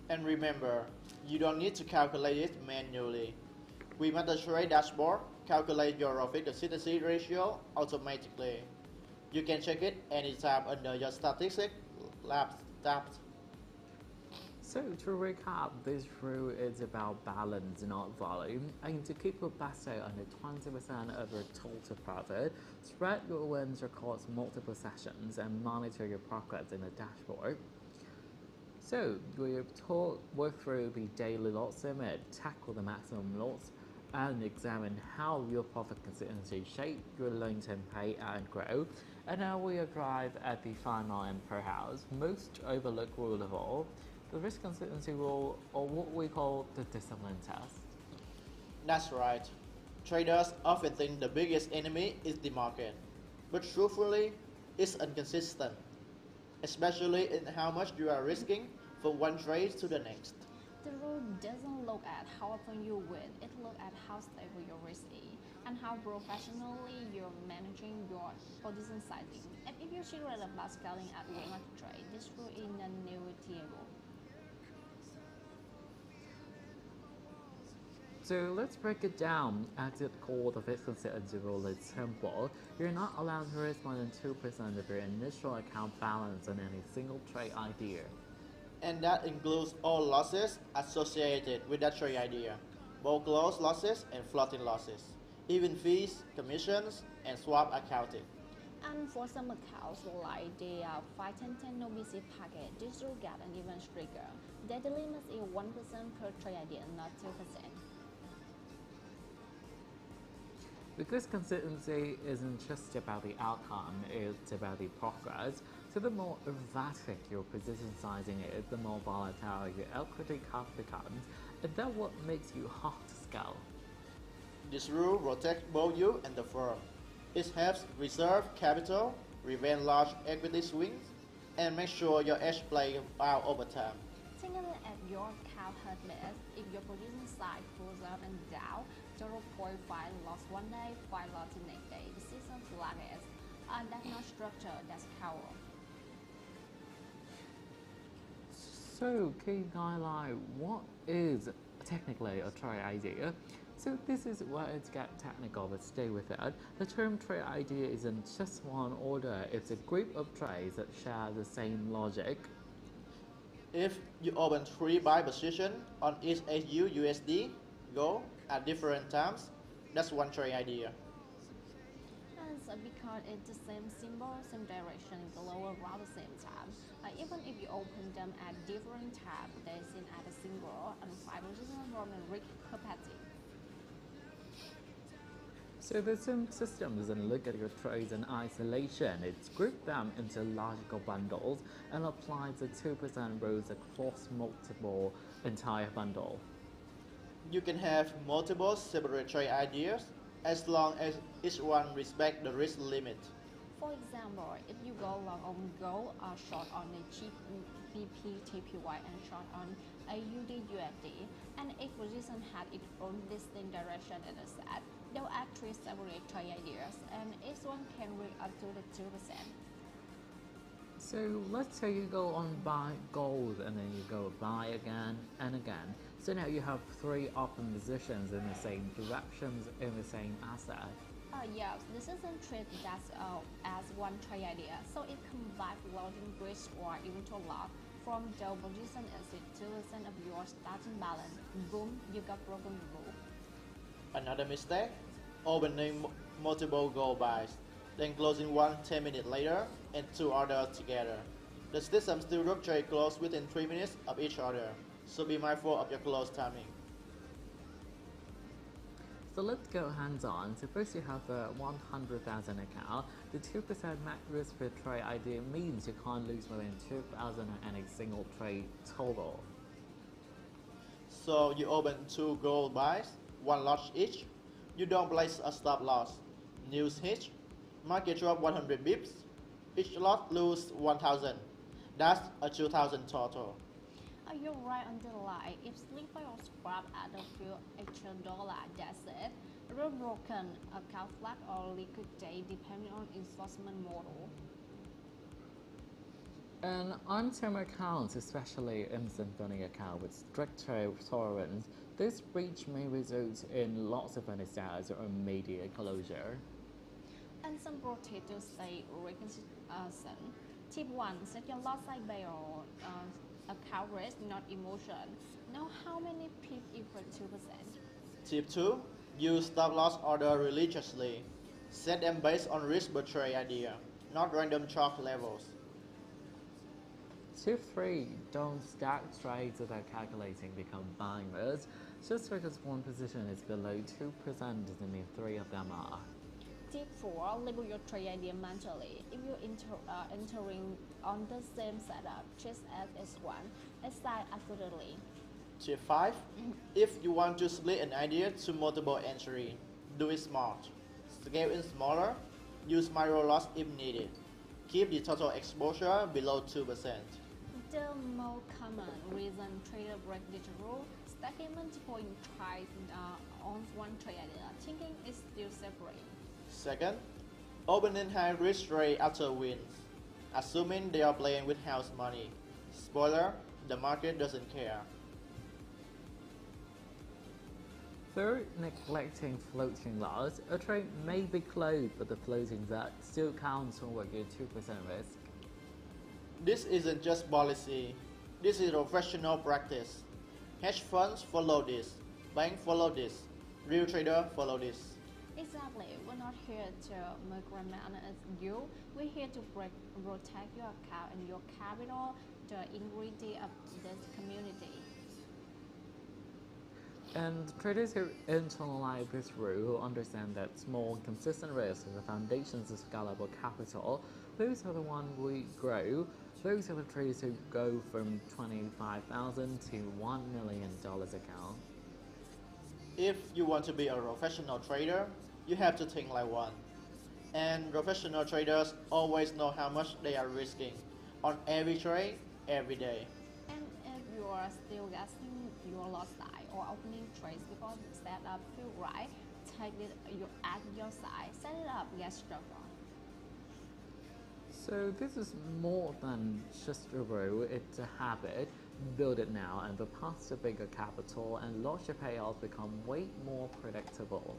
And remember, you don't need to calculate it manually. WeMasterTrade dashboard calculate your profit consistency ratio automatically. You can check it anytime under your statistics tab. So to recap, this rule is about balance, not volume. Aim to keep your best out under 20% of your total profit, spread your wins across multiple sessions, and monitor your progress in the dashboard. So we've work through the daily loss limit, tackle the maximum loss, and examine how your profit consistency shape your long-term pay and grow. And now we arrive at the final and perhaps most overlooked rule of all, the risk consistency rule, or what we call the discipline test. That's right. Traders often think the biggest enemy is the market, but truthfully, it's inconsistent, especially in how much you are risking from one trade to the next. The rule doesn't look at how often you win, it looks at how stable your risk is and how professionally you're managing your position sizing. And if you're serious about scaling at WeMasterTrade, this rule is non-negotiable. So let's break it down. At its core, the risk consistency rule is simple. You're not allowed to risk more than 2% of your initial account balance on any single trade idea. And that includes all losses associated with that trade idea, both gross losses and floating losses, even fees, commissions, and swap accounting. And for some accounts like the 510 no BC packet, this will get an even stricter. The limit is 1% per trade idea, not 2%. Because consistency isn't just about the outcome, it's about the progress. So the more erratic your position sizing is, the more volatile your equity curve becomes, and that's what makes you hard to scale. This rule protects both you and the firm. It helps reserve capital, prevent large equity swings, and make sure your edge plays out over time. Think of it as your account hurt less. If your position size goes up and down, 0.5 loss one day, 5 loss the next day. The system's largest. That's not structure, that's power. So, can you highlight what is technically a trade idea? So this is where it's get technical, but stay with it. The term trade idea isn't just one order, it's a group of trades that share the same logic. If you open 3 buy positions on each AU USD go at different times, that's one trade idea. And so because it's the same symbol, same direction, the lower around the same time. Even if you open them at different times, they're seen at a single and 5 positions from a risk capacity. So the system doesn't look at your trades in isolation, it's grouped them into logical bundles and applies the 2% rules across multiple entire bundle. You can have multiple separate trade ideas as long as each one respects the risk limit. For example, if you go long on gold or short on a cheap BPTPY and short on AUD/USD, and each position had its own distinct direction and a set, they'll add three separate trade ideas, and each one can reach up to the 2%. So let's say you go on buy gold and then you go buy again and again. So now you have three open positions in the same directions in the same asset. Yes, this is a trade that's as one trade idea, so it combines loading bridge or eventual loss from the position exit 2% of your starting balance. Boom, you got broken rule. Another mistake, opening multiple gold buys, then closing one 10 minutes later and two orders together. The system still rope trade close within 3 minutes of each order, so be mindful of your close timing. So let's go hands-on. Suppose you have a 100,000 account. The 2% max risk per trade idea means you can't lose more than 2,000 on any single trade total. So you open two gold buys, one lot each. You don't place a stop loss. News hit, market drop 100 bips. Each lot lose 1,000. That's a 2,000 total. You're right on the line. If slipper or scrap at a few extra dollars, that's it. Rule broken, account flag or liquidate depending on enforcement model. And on term accounts, especially in Symphony account with strict tolerance, this breach may result in lots of understatus or immediate closure. And some protectors say reconciliation. Tip 1. Set your lot size by your account risk, not emotion. Know how many pips equal 2%. Tip 2. Use stop loss order religiously. Set them based on risk per trade idea, not random chalk levels. Tip 3. Don't stack trades without calculating become buying modes. Just because one position is below 2% doesn't mean three of them are. Tip 4. Label your trade idea mentally. If you're entering on the same setup, just as S1, assign absolutely. Tip 5. If you want to split an idea to multiple entries, do it smart. Scale in smaller, use micro loss if needed. Keep the total exposure below 2%. The most common reason traders break this rule, stacking multiple trades on one trade idea, thinking it's still separate. Second, opening high risk trade after wins, assuming they are playing with house money. Spoiler, the market doesn't care. Third, neglecting floating loss. A trade may be closed, but the floating that still counts toward your 2% risk. This isn't just policy, this is professional practice. Hedge funds follow this, banks follow this, real traders follow this. Exactly, we're not here to make money as you. We're here to protect your account and your capital, the integrity of this community. And traders who internalize this rule understand that small, consistent risks are the foundations of scalable capital. Those are the ones we grow. Those are the traders who go from $25,000 to $1 million account. If you want to be a professional trader, you have to think like one. And professional traders always know how much they are risking on every trade, every day. And if you are still guessing your lot size or opening trades because the setup feel right, take it at your side, set it up, get stronger. So this is more than just a rule, it's a habit. Build it now and the path to bigger capital and larger payouts become way more predictable.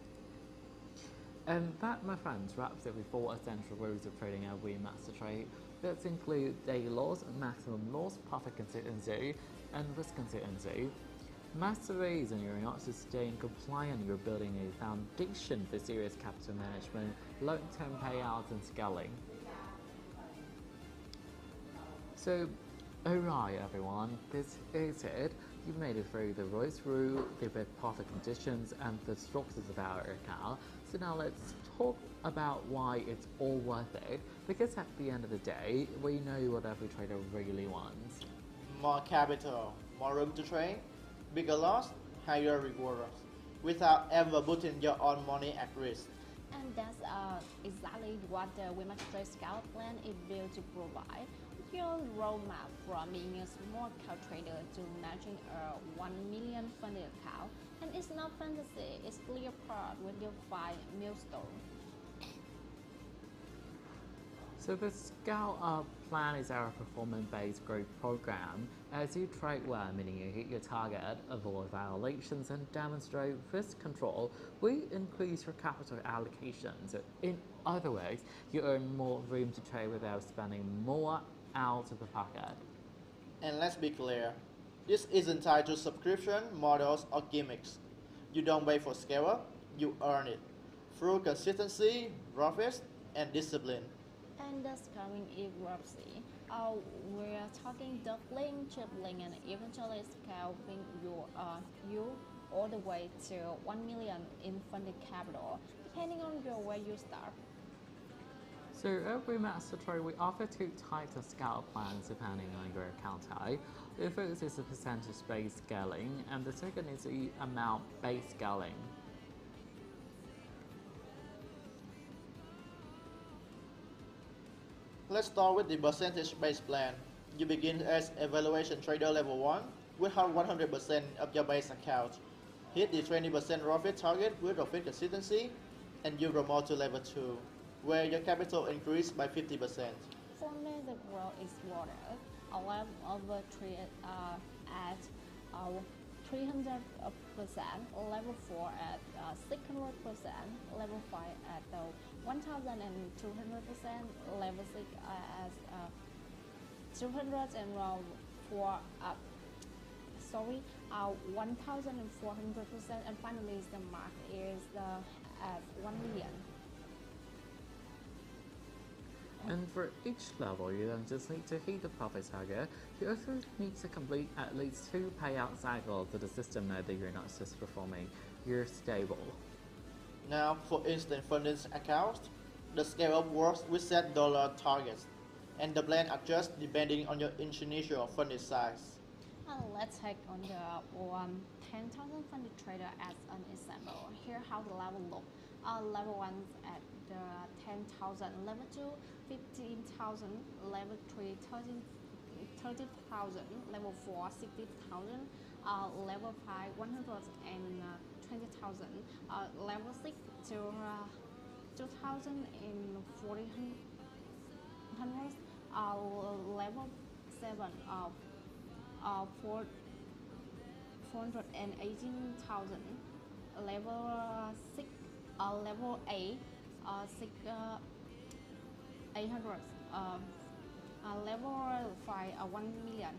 And that, my friends, wraps up the 4 essential rules of trading at WeMasterTrade. That include daily loss, maximum loss, profit consistency, and risk consistency. Master these and you're not just staying compliant, you're building a foundation for serious capital management, long-term payouts and scaling. So, alright everyone, this is it. You've made it through the ROIS rule, the profit conditions, and the structures of our account. So now let's talk about why it's all worth it. Because at the end of the day, we know what every trader really wants. More capital, more room to trade, bigger loss, higher rewards without ever putting your own money at risk. And that's exactly what the WeMasterTrade Scout Plan is built to provide. Your roadmap from being a small account trader to managing a 1 million funded account. And it's not fantasy, it's clear path with your 5 milestones. So the Scout Plan is our performance-based growth program. As you trade well, meaning you hit your target, avoid violations, and demonstrate risk control, we increase your capital allocation. So in other words, you earn more room to trade without spending more out of the pocket. And let's be clear, this isn't tied to subscription, models, or gimmicks. You don't wait for scale up, you earn it through consistency, profits, and discipline. And the scaling equality. We're talking doubling, tripling, and eventually scaling you all the way to 1 million in funded capital, depending on where you start. So at WeMasterTrade, we offer two types of scale plans depending on your account type. The first is the percentage-based scaling, and the second is the amount-based scaling. Let's start with the percentage-based plan. You begin as evaluation trader level 1 with 100% of your base account. Hit the 20% profit target with profit consistency, and you promote to level 2, where your capital increased by 50%. For me, the growth is water. A level over 3 at 300%, level 4 at 600%, level 5 at 1,200%, level 6 at 200 and round 4 up. 1,400%, and finally the mark is at 1 million. And for each level, you don't just need to hit the profit target, you also need to complete at least 2 payout cycles so the system knows that you're not just performing, you're stable. Now, for instant funding accounts, the scale up works with set dollar targets, and the plan adjusts depending on your initial funding size. Let's take on the 10,000 funded trader as an example. Here how the level look. Level 1 at the 10,000, level 2 15,000, level 3 30,000, level 4 60,000, level 5 120,000, level 6 to 2,040, level 7 418,000, level 6 level 8 800, level 5 1 million.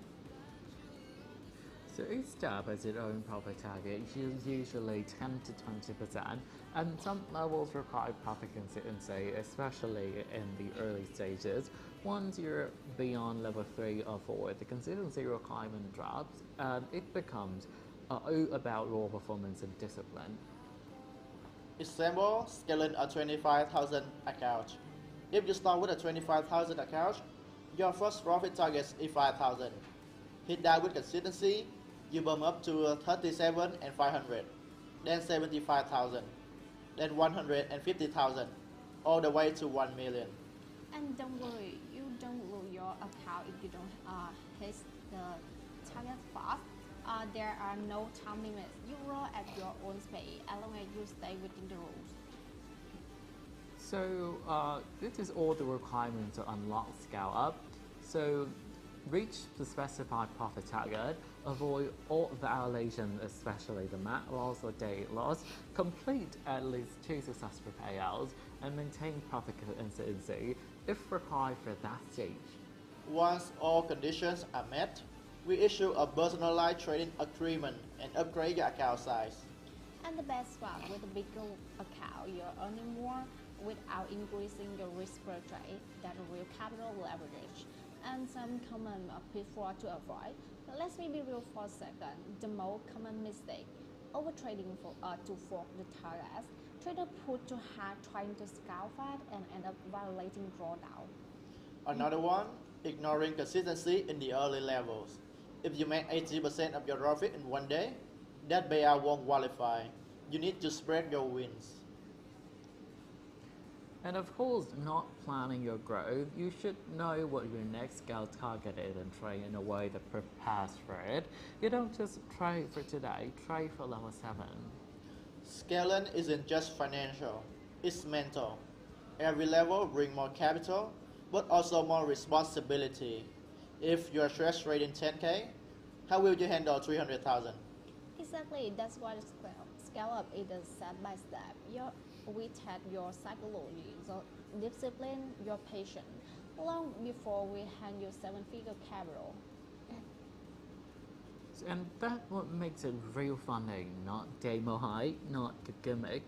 So each step has its own profit target, usually 10 to 20%, and some levels require profit consistency, especially in the early stages. Once you're beyond level 3 or 4, the consistency requirement drops, and it becomes all about raw performance and discipline. Example, scaling a 25,000 account. If you start with a 25,000 account, your first profit target is 5,000. Hit that with consistency, you bump up to 37 and 500, then 75,000, then 150,000, all the way to 1 million. And don't worry, you don't lose your account if you don't hit the target fast. There are no time limits. You roll at your own speed as long as you stay within the rules. So this is all the requirements to unlock scale up. So reach the specified profit target, avoid all violations, especially the MAC loss or day loss, complete at least 2 successful payouts, and maintain profit consistency if required for that stage. Once all conditions are met, we issue a personalized trading agreement and upgrade your account size. And the best part, with a bigger account, you're earning more without increasing your risk per trade, that real capital leverage. And some common pitfalls to avoid. Let's be real for a second. The most common mistake, overtrading to fork the targets. Trader put too hard trying to scale fast and end up violating drawdown. Another one, ignoring consistency in the early levels. If you make 80% of your profit in one day, that buyout won't qualify. You need to spread your wins. And of course, not planning your growth, you should know what your next scale target is and trade in a way that prepares for it. You don't just trade for today, trade for level 7. Scaling isn't just financial, it's mental. Every level brings more capital, but also more responsibility. If your stress rate in 10K, how will you handle 300,000? Exactly, that's why scale up is a step by step. We test your psychology, your discipline, your patience, long before we hand you 7-figure capital. And that's what makes it real funding, not demo hype, not a gimmick.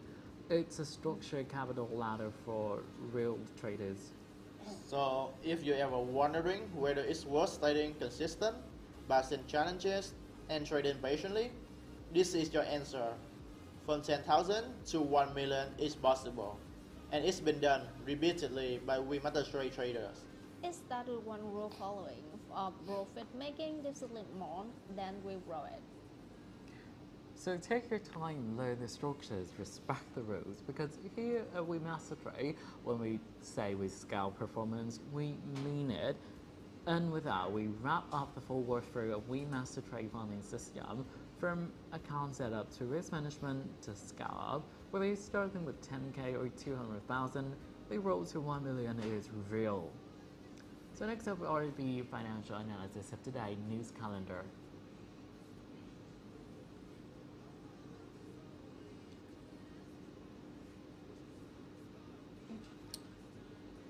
It's a structured capital ladder for real traders. So, if you're ever wondering whether it's worth staying consistent, passing challenges, and trading patiently, this is your answer. From 10,000 to 1 million is possible, and it's been done repeatedly by WeMasterTrade traders. It started one rule following of profit making discipline more than we grow it. So take your time, learn the structures, respect the rules, because here at WeMasterTrade, when we say we scale performance, we mean it. And with that, we wrap up the full workthrough of WeMasterTrade funding system, from account setup to risk management to scale up, whether you're starting with 10K or 200,000, the road to 1 million is real. So next up are the financial analysis of today's news calendar.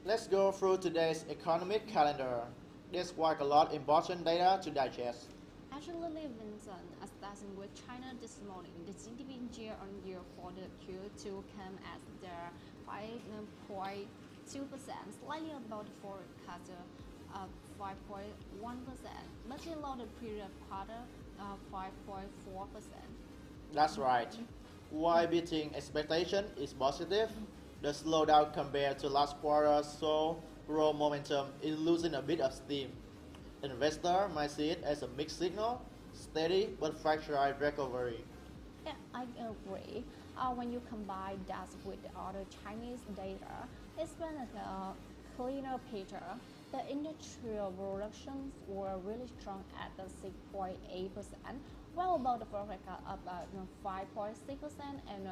Let's go through today's economic calendar. There's quite a lot of important data to digest. Actually, Vincent, starting with China this morning, the GDP year-on-year for the Q2 came at the 5.2%, slightly above the forecast of 5.1%, but below the previous quarter, 5.4%. That's right. While beating expectation is positive, the slowdown compared to last quarter saw growth momentum is losing a bit of steam. Investor might see it as a mixed signal, steady but fragile recovery. Yeah, I agree. When you combine that with the other Chinese data, it's been a cleaner picture. The industrial productions were really strong at the 6.8%, well above the forecast of 5.6% and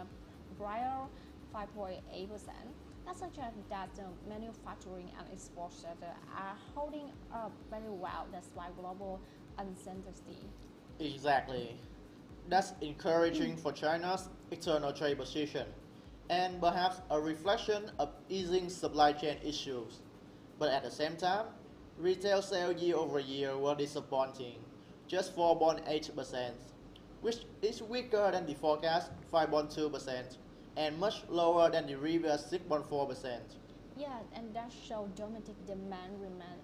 prior 5.8%. That suggests that manufacturing and export sector are holding up very well despite global uncertainty. Exactly. That's encouraging for China's external trade position, and perhaps a reflection of easing supply chain issues. But at the same time, retail sales year over year were disappointing, just 4.8%, which is weaker than the forecast 5.2% and much lower than the previous 6.4%. Yeah, and that shows domestic demand remain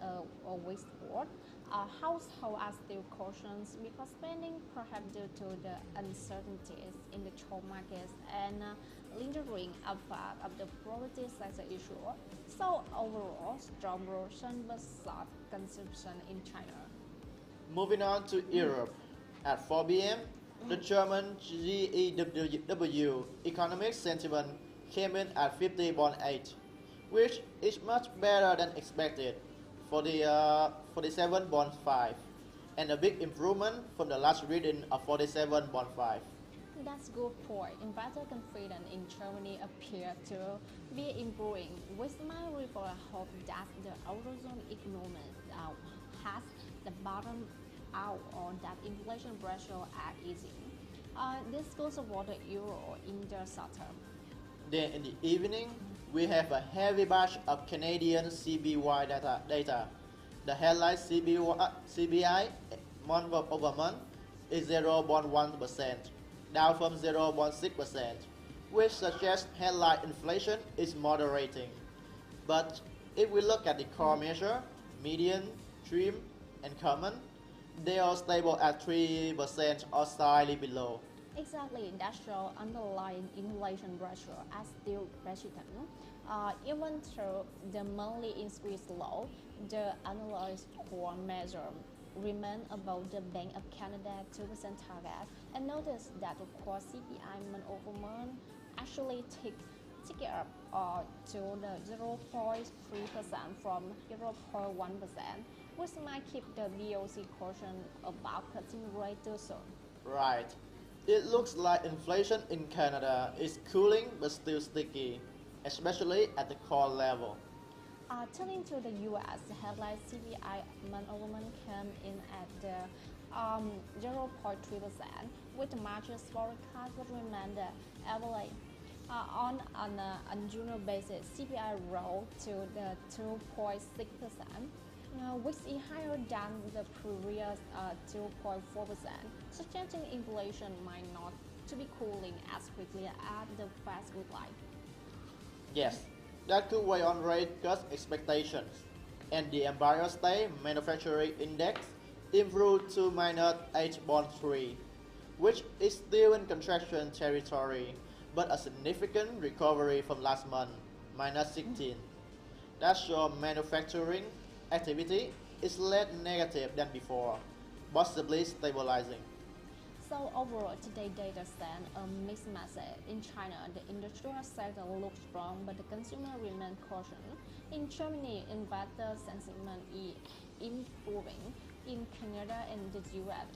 a weak spot. Households are still cautious because spending, perhaps due to the uncertainties in the job markets and lingering impact of the property sector issue. So overall, strong production but soft consumption in China. Moving on to Europe. At 4 p.m., the German GEW economic sentiment came in at 50.8, which is much better than expected, 47.5, and a big improvement from the last reading of 47.5. That's good point. Investor confidence in Germany appear to be improving, with my report hope that the Eurozone economy has the bottom out or that inflation pressure are easing. This goes support the euro in the short term. Then in the evening, we have a heavy batch of Canadian CBY data. The headline CBI month over month is 0.1%, down from 0.6%, which suggests headline inflation is moderating. But if we look at the core measure, median, trim, and common, they are stable at 3% or slightly below. Exactly, that shows underlying inflation pressure are still persistent. Even though the monthly increase low, the analyzed core measure remain above the Bank of Canada 2% target, and notice that the core CPI month-over-month actually ticked up to the 0.3% from 0.1%, which might keep the BOC caution about cutting rate too soon. Right. It looks like inflation in Canada is cooling but still sticky, especially at the core level. Turning to the US, the headline CPI month-over-month came in at the 0.3%, with the March's forecast would remain the average. On an annual basis, CPI rose to the 2.6%, which is higher than the previous 2.4%, suggesting inflation might not to be cooling as quickly as the Fed would like. Yes, that could weigh on rate cut expectations, and the Empire State Manufacturing Index improved to -8.3, which is still in contraction territory, but a significant recovery from last month, -16. That shows manufacturing activity is less negative than before, possibly stabilizing. So overall, today's data sent a mixed message. In China, the industrial sector looks strong, but the consumer remains cautious. In Germany, investor sentiment is improving. In Canada and the US,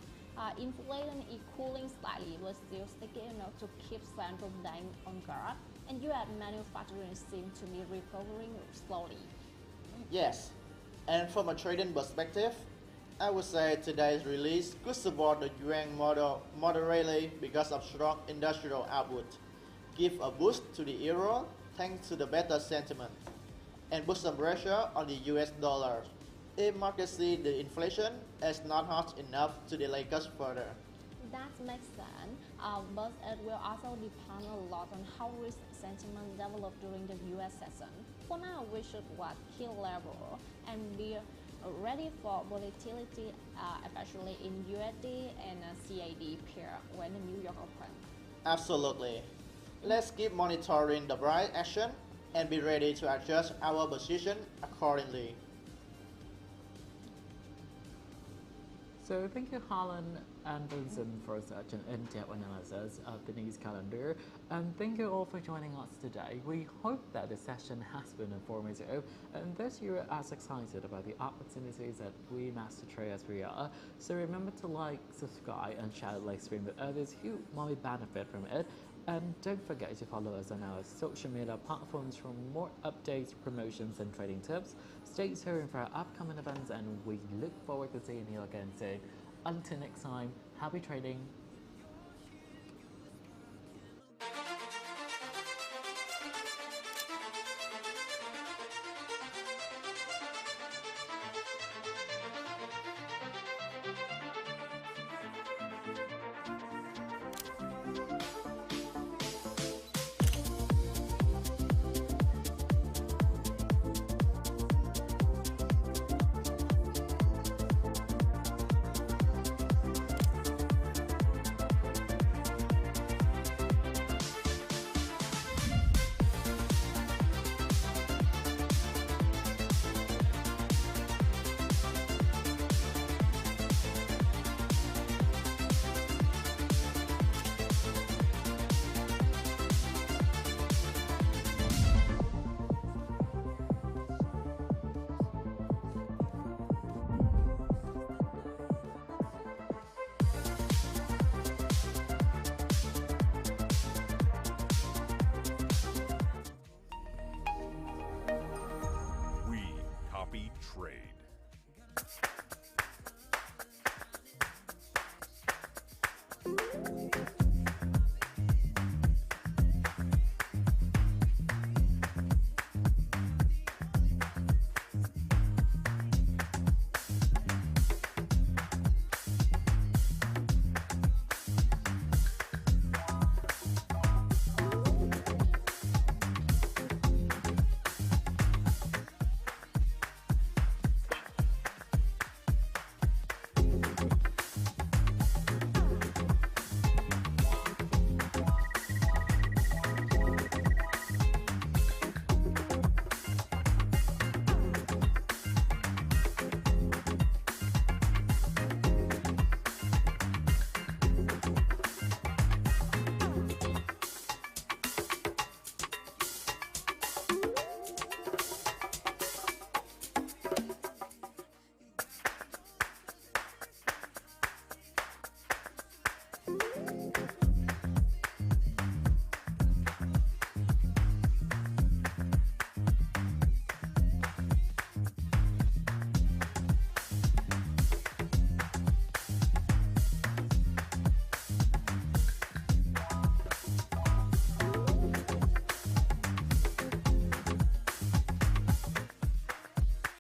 inflation is cooling slightly, but still sticky enough to keep central banks on guard. And US manufacturing seems to be recovering slowly. Yes, and from a trading perspective, I would say today's release could support the yuan model moderately because of strong industrial output, give a boost to the euro thanks to the better sentiment, and put some pressure on the US dollar if markets see the inflation as not hot enough to delay cuts further. That makes sense, but it will also depend a lot on how risk sentiment develops during the US session. For now, we should watch key level and be ready for volatility, especially in USD and CAD pair when the New York open. Absolutely. Let's keep monitoring the price action and be ready to adjust our position accordingly. So thank you, Harlan and Vincent, for such an in-depth analysis of the news calendar. And thank you all for joining us today. We hope that the session has been informative and that you are as excited about the opportunities at WeMasterTrade as we are. So remember to like, subscribe, and share the LiveStream with others who might benefit from it. And don't forget to follow us on our social media platforms for more updates, promotions, and trading tips. Stay tuned for our upcoming events, and we look forward to seeing you again soon. Until next time, happy trading! We copy trade.